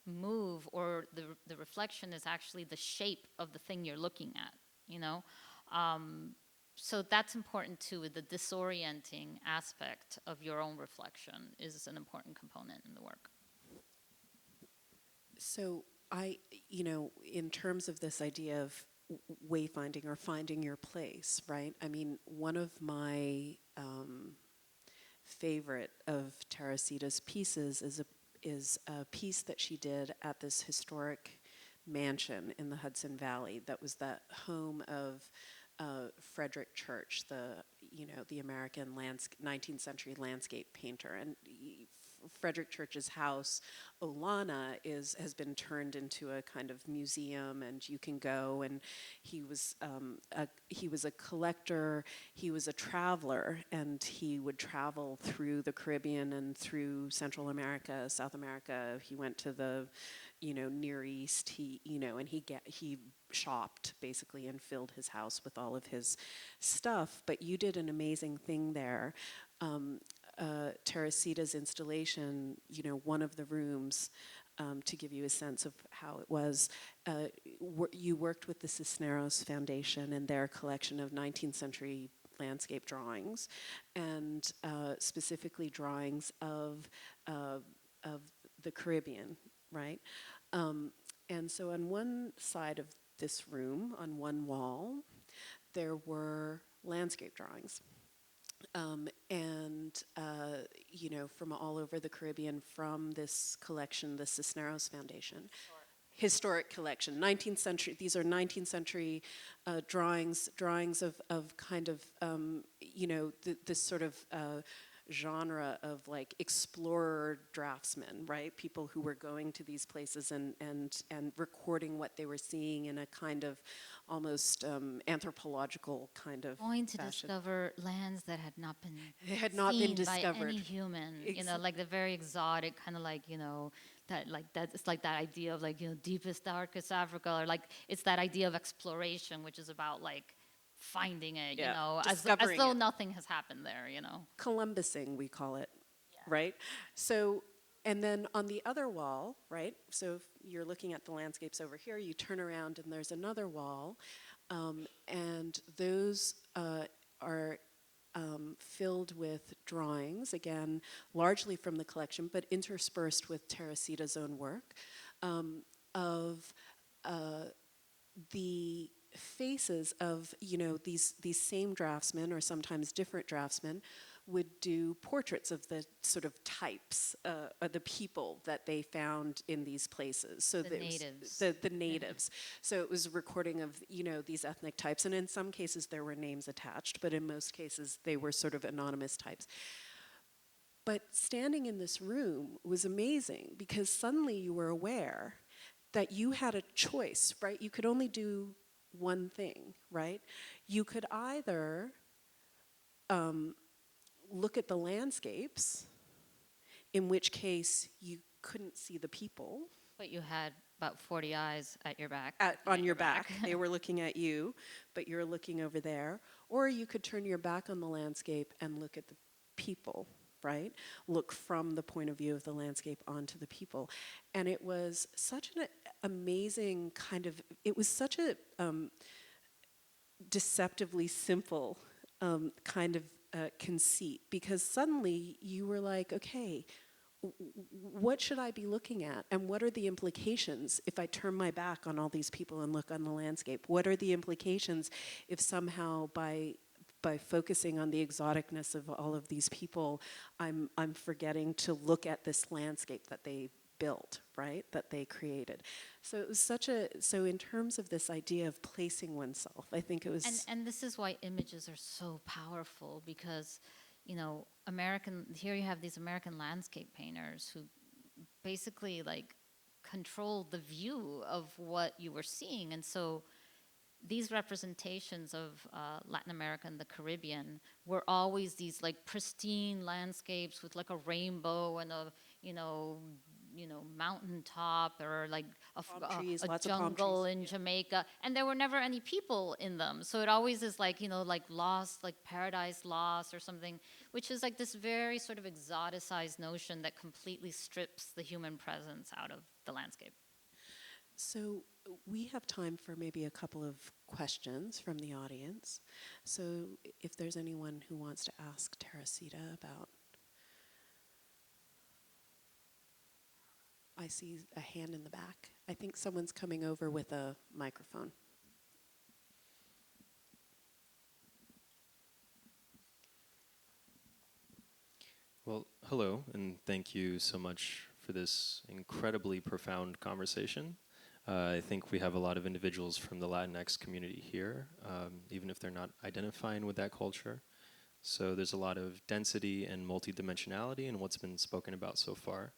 C: move, or the reflection is actually the shape of the thing you're looking at, So that's important too. The disorienting aspect of your own reflection is an important component in the work.
D: So in terms of this idea of wayfinding or finding your place, right? I mean, one of my favorite of Teresita's pieces is a piece that she did at this historic mansion in the Hudson Valley that was the home of Frederick Church, the American 19th century landscape painter. And Frederick Church's house, Olana, has been turned into a kind of museum, and you can go. And he was a collector. He was a traveler, and he would travel through the Caribbean and through Central America, South America. He went to the Near East. And he shopped basically and filled his house with all of his stuff. But you did an amazing thing there. Teresita's installation, you know, one of the rooms, to give you a sense of how it was, you worked with the Cisneros Foundation and their collection of 19th century landscape drawings, and specifically drawings of the Caribbean, right? And so on one side of this room, on one wall, there were landscape drawings. You know, from all over the Caribbean, from this collection, the Cisneros Foundation. Historic collection, 19th century, these are 19th century drawings of kind of, you know, this sort of genre of like explorer draftsmen, right? People who were going to these places and recording what they were seeing in a kind of almost anthropological kind of
C: Going to
D: fashion.
C: discover lands that had not been
D: been discovered.
C: by any human. You know, like the very exotic kind of like, you know, it's like that idea of like, you know, deepest, darkest Africa, or like it's that idea of exploration, which is about like finding it,
D: Yeah,
C: you know, as
D: discovering
C: though
D: it.
C: nothing has happened there, you know.
D: Columbusing, we call it, right? So, and then on the other wall, right? So if you're looking at the landscapes over here, you turn around and there's another wall, and those are filled with drawings, again, largely from the collection, but interspersed with Teresita's own work, of the faces of, you know, these same draftsmen, or sometimes different draftsmen, would do portraits of the sort of types, of the people that they found in these places. So
C: The
D: that it was
C: natives.
D: the natives. So it was a recording of, you know, these ethnic types, and in some cases there were names attached, but in most cases they were sort of anonymous types. But standing in this room was amazing, because suddenly you were aware that you had a choice, right? You could only do one thing, right? You could either look at the landscapes, in which case you couldn't see the people.
C: But you had about 40 eyes at your back.
D: On your back. They were looking at you, but you're looking over there. Or you could turn your back on the landscape and look at the people, right? Look from the point of view of the landscape onto the people. And it was such an amazing kind of, it was such a deceptively simple kind of conceit, because suddenly you were like, okay, what should I be looking at? And what are the implications if I turn my back on all these people and look on the landscape? What are the implications if somehow by focusing on the exoticness of all of these people, I'm forgetting to look at this landscape that they built, right? That they created. So it was so in terms of this idea of placing oneself, I think it was...
C: And this is why images are so powerful, because, you know, here you have these American landscape painters who basically like controlled the view of what you were seeing. And so these representations of Latin America and the Caribbean were always these like pristine landscapes with like a rainbow and a, you know, mountaintop, or like a jungle in Jamaica, and there were never any people in them. So it always is like, you know, like lost, like paradise lost or something, which is like this very sort of exoticized notion that completely strips the human presence out of the landscape.
D: So we have time for maybe a couple of questions from the audience. So if there's anyone who wants to ask Teresita about... I see a hand in the back. I think someone's coming over with a microphone.
E: Well, hello, and thank you so much for this incredibly profound conversation. I think we have a lot of individuals from the Latinx community here, even if they're not identifying with that culture. So there's a lot of density and multidimensionality in what's been spoken about so far.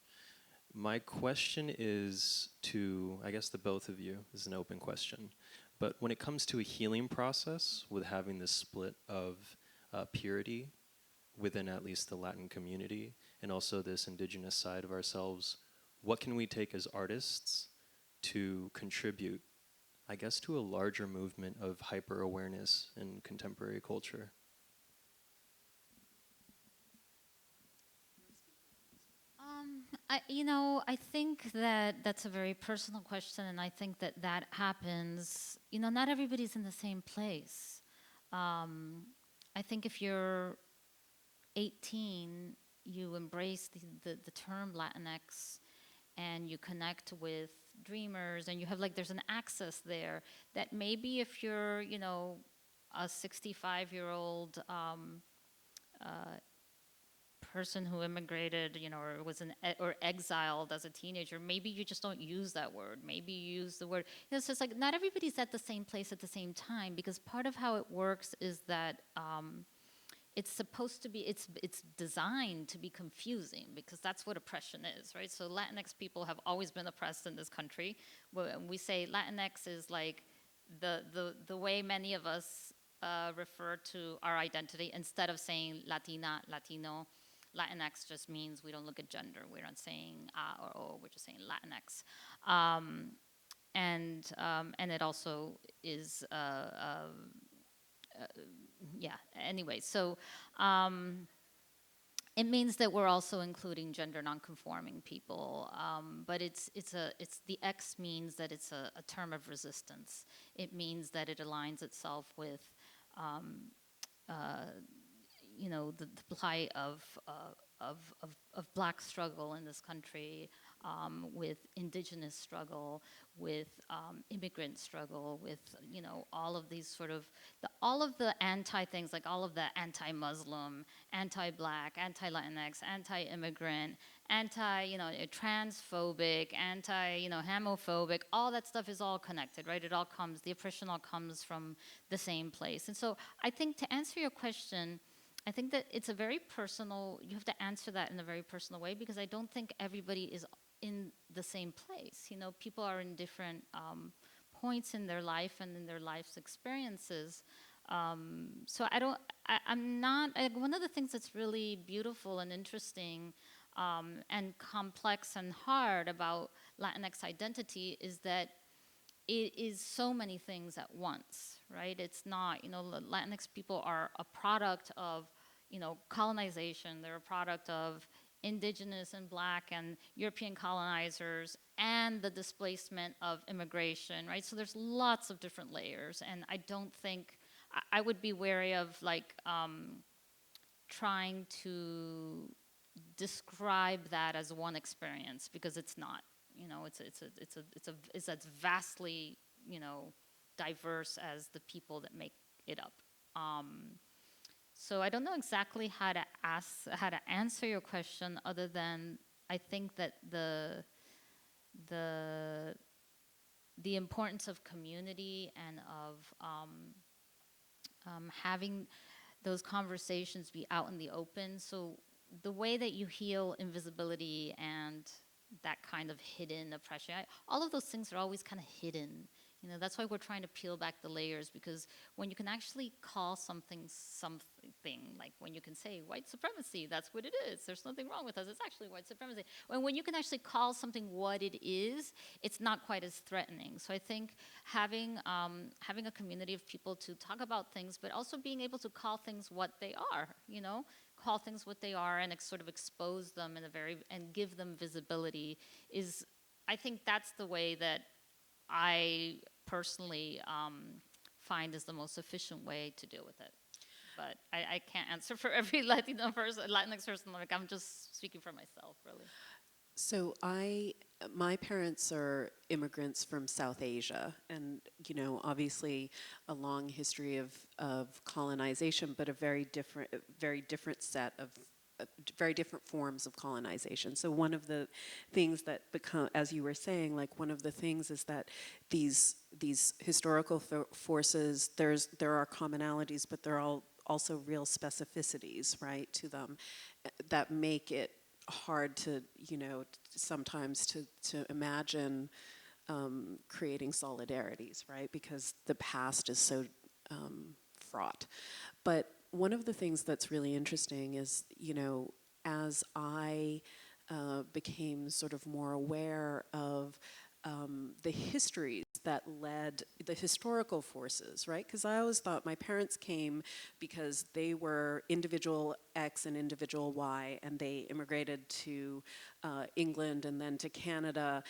E: My question is to, I guess, the both of you. This is an open question. But when it comes to a healing process with having this split of purity within at least the Latin community, and also this indigenous side of ourselves, what can we take as artists to contribute I guess, to a larger movement of hyper-awareness in contemporary culture?
C: I think that that's a very personal question, and I think that that happens. Not everybody's in the same place. I think if you're 18, you embrace the term Latinx, and you connect with dreamers, and you have there's an access there that maybe if you're a 65-year-old person who immigrated, or was or exiled as a teenager, maybe you just don't use that word. Maybe you use the word. So it's not everybody's at the same place at the same time, because part of how it works is that it's supposed to be, it's designed to be confusing, because that's what oppression is, right? So Latinx people have always been oppressed in this country. When we say Latinx is like the way many of us refer to our identity, instead of saying Latina, Latino. Latinx just means we don't look at gender. We're not saying or O, we're just saying Latinx. And it also is, yeah, anyway. So it means that we're also including gender nonconforming people, but it's the X means that it's a term of resistance. It means that it aligns itself with the plight of Black struggle in this country, with indigenous struggle, with immigrant struggle, with all of these sort of all of the anti things, like all of the anti-Muslim, anti-Black, anti-Latinx, anti-immigrant, transphobic, homophobic. All that stuff is all connected, right? It all comes. The oppression all comes from the same place. And so I think, to answer your question, I think that it's a very personal, you have to answer that in a very personal way, because I don't think everybody is in the same place. People are in different points in their life and in their life's experiences. So I'm not, one of the things that's really beautiful and interesting and complex and hard about Latinx identity is that it is so many things at once, right? It's not, Latinx people are a product of, colonization. They're a product of indigenous and Black and European colonizers and the displacement of immigration, right? So there's lots of different layers, and I don't think, I would be wary of trying to describe that as one experience, because it's not. It's as vastly, diverse as the people that make it up. So I don't know exactly how to answer your question, other than I think that the importance of community and of having those conversations be out in the open. So the way that you heal invisibility and that kind of hidden oppression, all of those things are always kind of hidden. That's why we're trying to peel back the layers, because when you can actually call something, like when you can say white supremacy, that's what it is. There's nothing wrong with us. It's actually white supremacy. When you can actually call something what it is, it's not quite as threatening. So I think having a community of people to talk about things, but also being able to call things what they are, call things what they are and sort of expose them and give them visibility is, I think that's the way that I personally find is the most efficient way to deal with it. But I can't answer for every Latinx person. Like, I'm just speaking for myself, really.
D: So my parents are immigrants from South Asia, and obviously a long history of colonization, but a very different set of very different forms of colonization. So one of the things that become, as you were saying, like one of the things is that these historical forces, there are commonalities, but there are also real specificities, right, to them that make it hard to, sometimes to imagine creating solidarities, right, because the past is so fraught. But one of the things that's really interesting is, as I became sort of more aware of the histories that led the historical forces, right? Because I always thought my parents came because they were individual X and individual Y, and they immigrated to England and then to Canada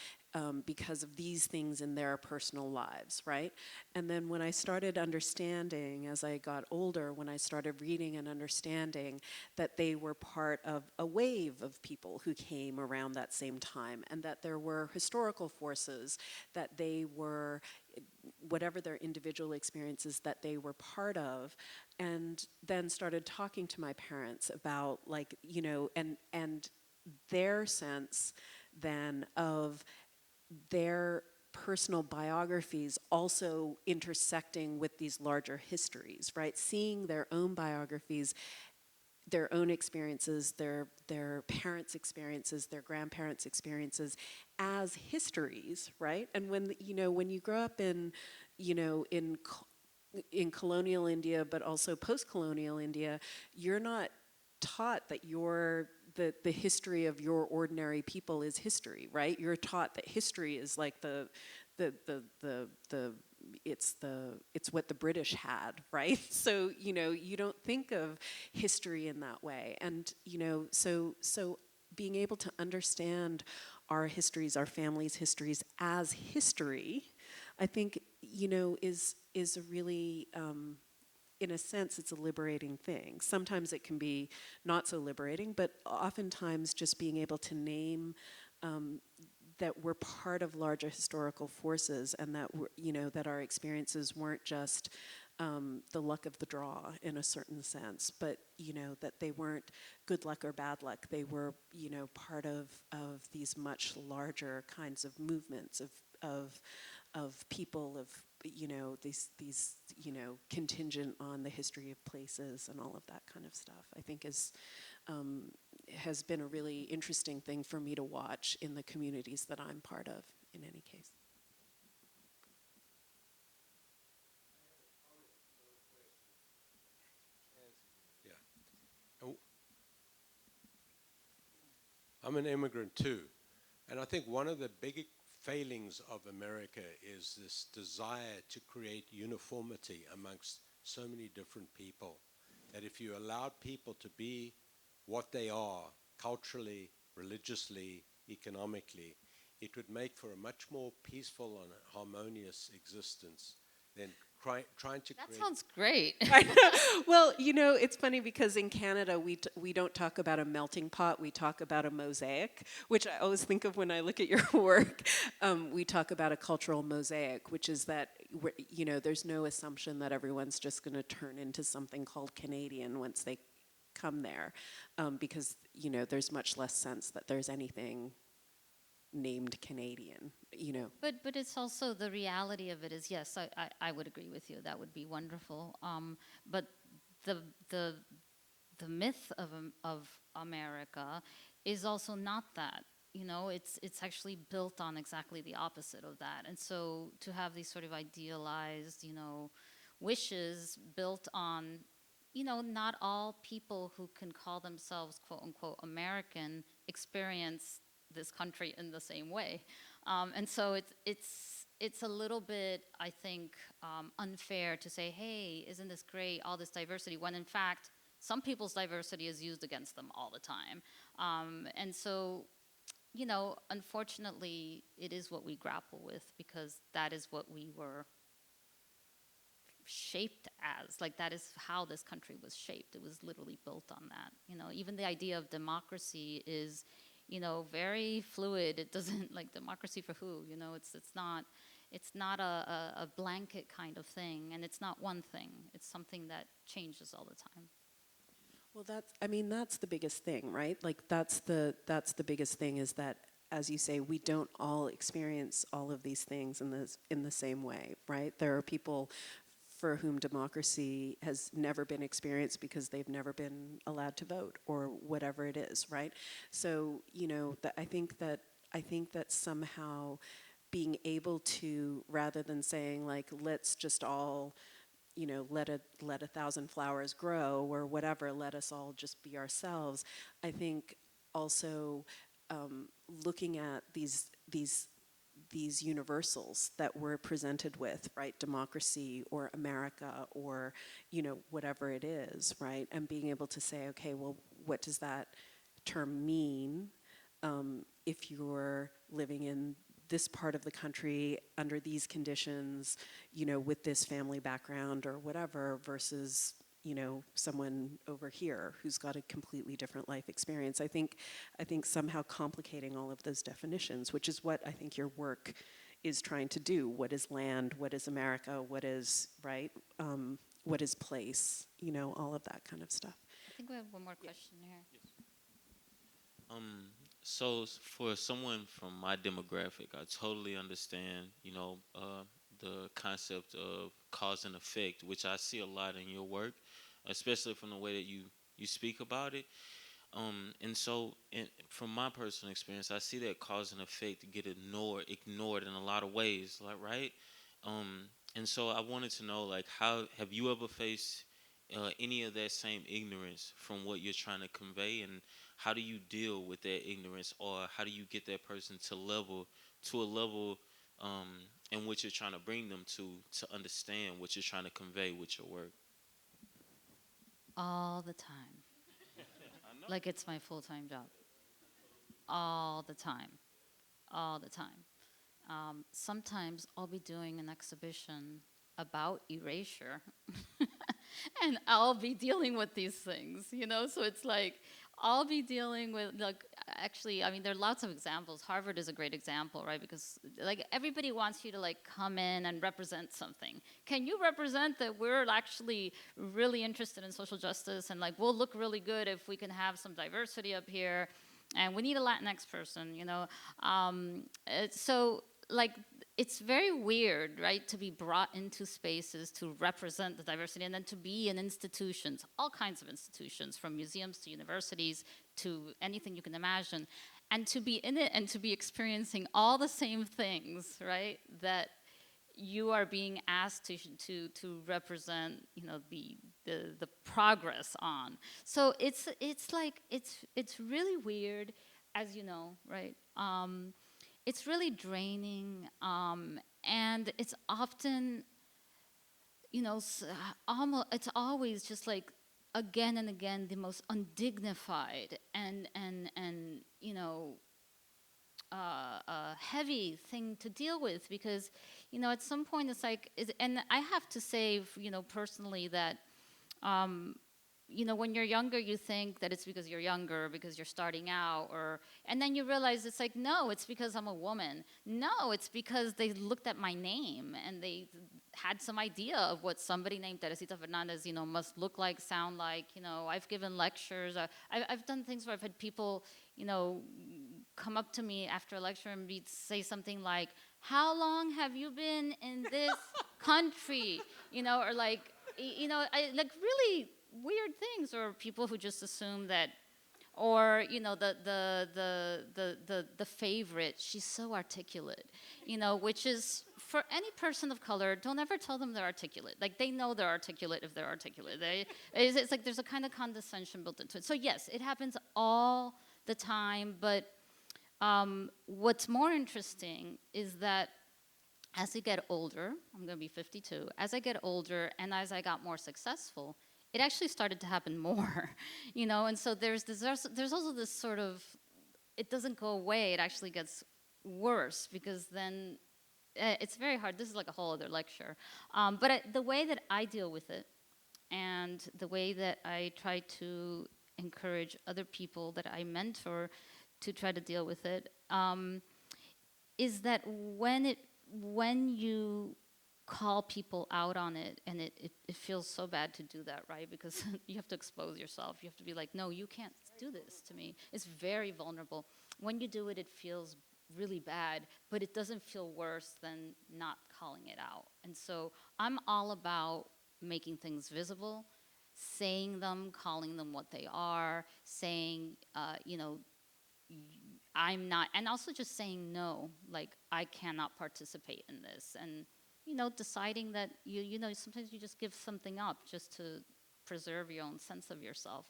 D: because of these things in their personal lives, right? And then when I started understanding, as I got older, when I started reading and understanding that they were part of a wave of people who came around that same time, and that there were historical forces, that they were, whatever their individual experiences, that they were part of, and then started talking to my parents about, like, you know, and their sense then of their personal biographies also intersecting with these larger histories, right? Seeing their own biographies, their own experiences, their parents' experiences, their grandparents' experiences as histories, right? And when, you know, when you grow up in, you know, in colonial India, but also post-colonial India, you're not taught that the history of your ordinary people is history, right? You're taught that history is like it's what the British had, right? So, you know, you don't think of history in that way. And, you know, so being able to understand our histories, our families' histories as history, I think, you know, is a really, in a sense, it's a liberating thing. Sometimes it can be not so liberating, but oftentimes just being able to name that we're part of larger historical forces, and that we're, you know, that our experiences weren't just the luck of the draw in a certain sense, but, you know, that they weren't good luck or bad luck. They were, you know, part of these much larger kinds of movements of people, of, you know, these you know, contingent on the history of places and all of that kind of stuff, I think has been a really interesting thing for me to watch in the communities that I'm part of, in any case.
F: Yeah. I'm an immigrant too, and I think one of the big failings of America is this desire to create uniformity amongst so many different people, that if you allowed people to be what they are culturally, religiously, economically, it would make for a much more peaceful and harmonious existence than trying to
C: That
F: create...
C: sounds great.
D: Well, you know, it's funny because in Canada, we don't talk about a melting pot, we talk about a mosaic, which I always think of when I look at your work. We talk about a cultural mosaic, which is that, you know, there's no assumption that everyone's just going to turn into something called Canadian once they come there, because, you know, there's much less sense that there's anything named Canadian, you know.
C: But it's also, the reality of it is, yes, I would agree with you. That would be wonderful. But the myth of America is also not that. You know, it's actually built on exactly the opposite of that. And so to have these sort of idealized, you know, wishes built on, you know, not all people who can call themselves quote unquote American experience this country in the same way. And so it's a little bit, I think, unfair to say, hey, isn't this great, all this diversity, when in fact, some people's diversity is used against them all the time. And so, you know, unfortunately, it is what we grapple with, because that is what we were shaped as. Like, that is how this country was shaped. It was literally built on that. You know, even the idea of democracy is, you know, very fluid. It doesn't, like, democracy for who? You know, it's not a blanket kind of thing, and it's not one thing. It's something that changes all the time.
D: Well, that's the biggest thing, right? Like, that's the biggest thing, is that, as you say, we don't all experience all of these things in the same way, right? There are people for whom democracy has never been experienced because they've never been allowed to vote, or whatever it is, right? So, you know, I think that somehow being able to, rather than saying, like, let's just all, you know, let 1,000 flowers grow, or whatever, let us all just be ourselves, I think also looking at these these universals that we're presented with, right? Democracy or America or, you know, whatever it is, right? And being able to say, okay, well, what does that term mean if you're living in this part of the country under these conditions, you know, with this family background or whatever, versus, you know, someone over here who's got a completely different life experience. I think somehow complicating all of those definitions, which is what I think your work is trying to do. What is land? What is America? What is, right? What is place? You know, all of that kind of stuff.
C: I think we have one more question here.
G: So for someone from my demographic, I totally understand, you know, the concept of cause and effect, which I see a lot in your work, especially from the way that you speak about it. And so from my personal experience, I see that cause and effect get ignored in a lot of ways, like, right? And so I wanted to know, like, how have you ever faced any of that same ignorance from what you're trying to convey, and how do you deal with that ignorance, or how do you get that person to a level in which you're trying to bring them to understand what you're trying to convey with your work?
C: All the time. Like it's my full-time job. All the time. All the time. Sometimes I'll be doing an exhibition about erasure and I'll be dealing with these things, you know? So it's like, I'll be dealing with, like, actually, I mean, there are lots of examples. Harvard is a great example, right? Because, like, everybody wants you to, like, come in and represent something. Can you represent that we're actually really interested in social justice and, like, we'll look really good if we can have some diversity up here, and we need a Latinx person, you know? So, like, it's very weird, right, to be brought into spaces to represent the diversity and then to be in institutions, all kinds of institutions, from museums to universities to anything you can imagine, and to be in it and to be experiencing all the same things, right, that you are being asked to represent, you know, the progress on. So it's like, it's really weird, as you know, right? It's really draining, and it's often, you know, it's always just like, again and again, the most undignified and you know, heavy thing to deal with, because, you know, at some point it's like, and I have to say, you know, personally, that you know, when you're younger, you think that it's because you're younger, because you're starting out, and then you realize it's like, no, it's because I'm a woman. No, it's because they looked at my name and they had some idea of what somebody named Teresita Fernández, you know, must look like, sound like. You know, I've given lectures. I've done things where I've had people, you know, come up to me after a lecture and say something like, "How long have you been in this country?" You know, or like, you know, like really weird things, or people who just assume that, or, you know, the favorite, she's so articulate, you know, which is, for any person of color, don't ever tell them they're articulate. Like, they know they're articulate if they're articulate. It's like there's a kind of condescension built into it. So yes, it happens all the time, but what's more interesting is that as I get older, I'm gonna be 52, as I get older and as I got more successful, it actually started to happen more, you know. And so there's also this sort of, it doesn't go away, it actually gets worse, because then it's very hard. This is like a whole other lecture. But the way that I deal with it, and the way that I try to encourage other people that I mentor to try to deal with it, is that when you call people out on it, and it feels so bad to do that, right? Because you have to expose yourself. You have to be like, no, you can't do this to me. It's very vulnerable. When you do it, it feels really bad, but it doesn't feel worse than not calling it out. And so I'm all about making things visible, saying them, calling them what they are, saying, you know, I'm not, and also just saying no, like, I cannot participate in this. And, you know, deciding that you know, sometimes you just give something up just to preserve your own sense of yourself.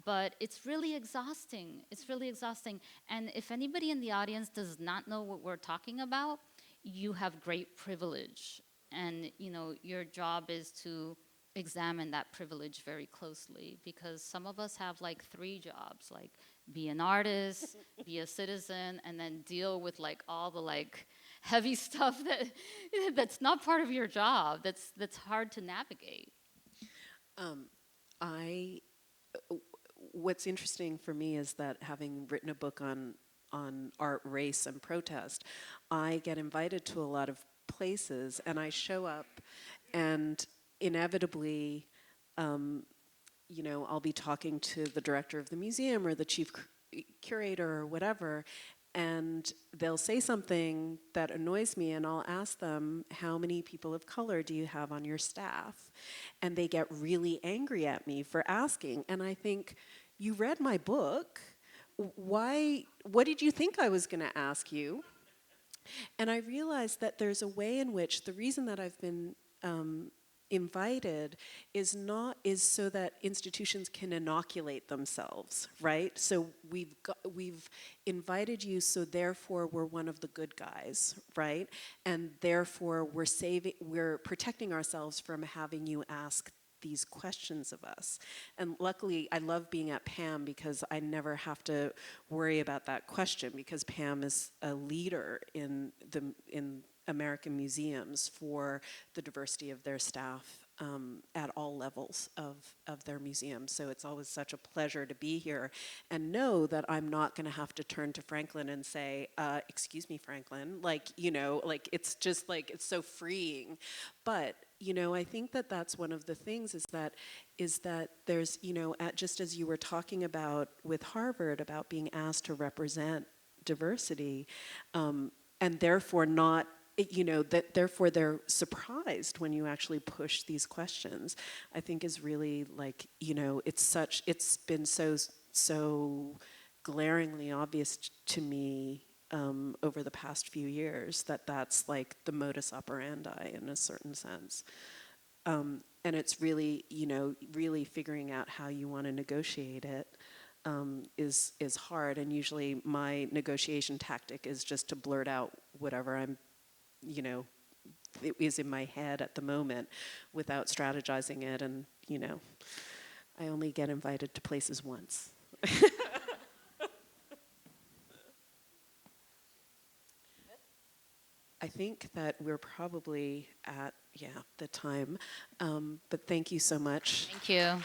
C: But it's really exhausting. It's really exhausting. And if anybody in the audience does not know what we're talking about, you have great privilege, and your job is to examine that privilege very closely, because some of us have like 3 jobs, like be an artist, be a citizen, and then deal with like all the like heavy stuff that's not part of your job, that's hard to navigate.
D: What's interesting for me is that, having written a book on art, race, and protest, I get invited to a lot of places, and I show up, and inevitably, I'll be talking to the director of the museum or the chief curator or whatever, and they'll say something that annoys me, and I'll ask them, how many people of color do you have on your staff? And they get really angry at me for asking, and I think, you read my book. What did you think I was going to ask you? And I realized that there's a way in which the reason that I've been invited is so that institutions can inoculate themselves, right? So we've invited you, so therefore we're one of the good guys, right? And therefore we're protecting ourselves from having you ask these questions of us. And luckily, I love being at PAMM because I never have to worry about that question, because PAMM is a leader in American museums for the diversity of their staff at all levels of their museum. So it's always such a pleasure to be here and know that I'm not going to have to turn to Franklin and say, excuse me, Franklin, it's just like, it's so freeing. But I think that that's one of the things is that there's, just as you were talking about with Harvard about being asked to represent diversity, and therefore not, therefore they're surprised when you actually push these questions, I think is really like, it's been so glaringly obvious to me over the past few years that that's like the modus operandi in a certain sense. And it's really, really figuring out how you want to negotiate it is hard. And usually my negotiation tactic is just to blurt out whatever it is in my head at the moment without strategizing it. And, I only get invited to places once. I think that we're probably at, the time. But thank you so much.
C: Thank you.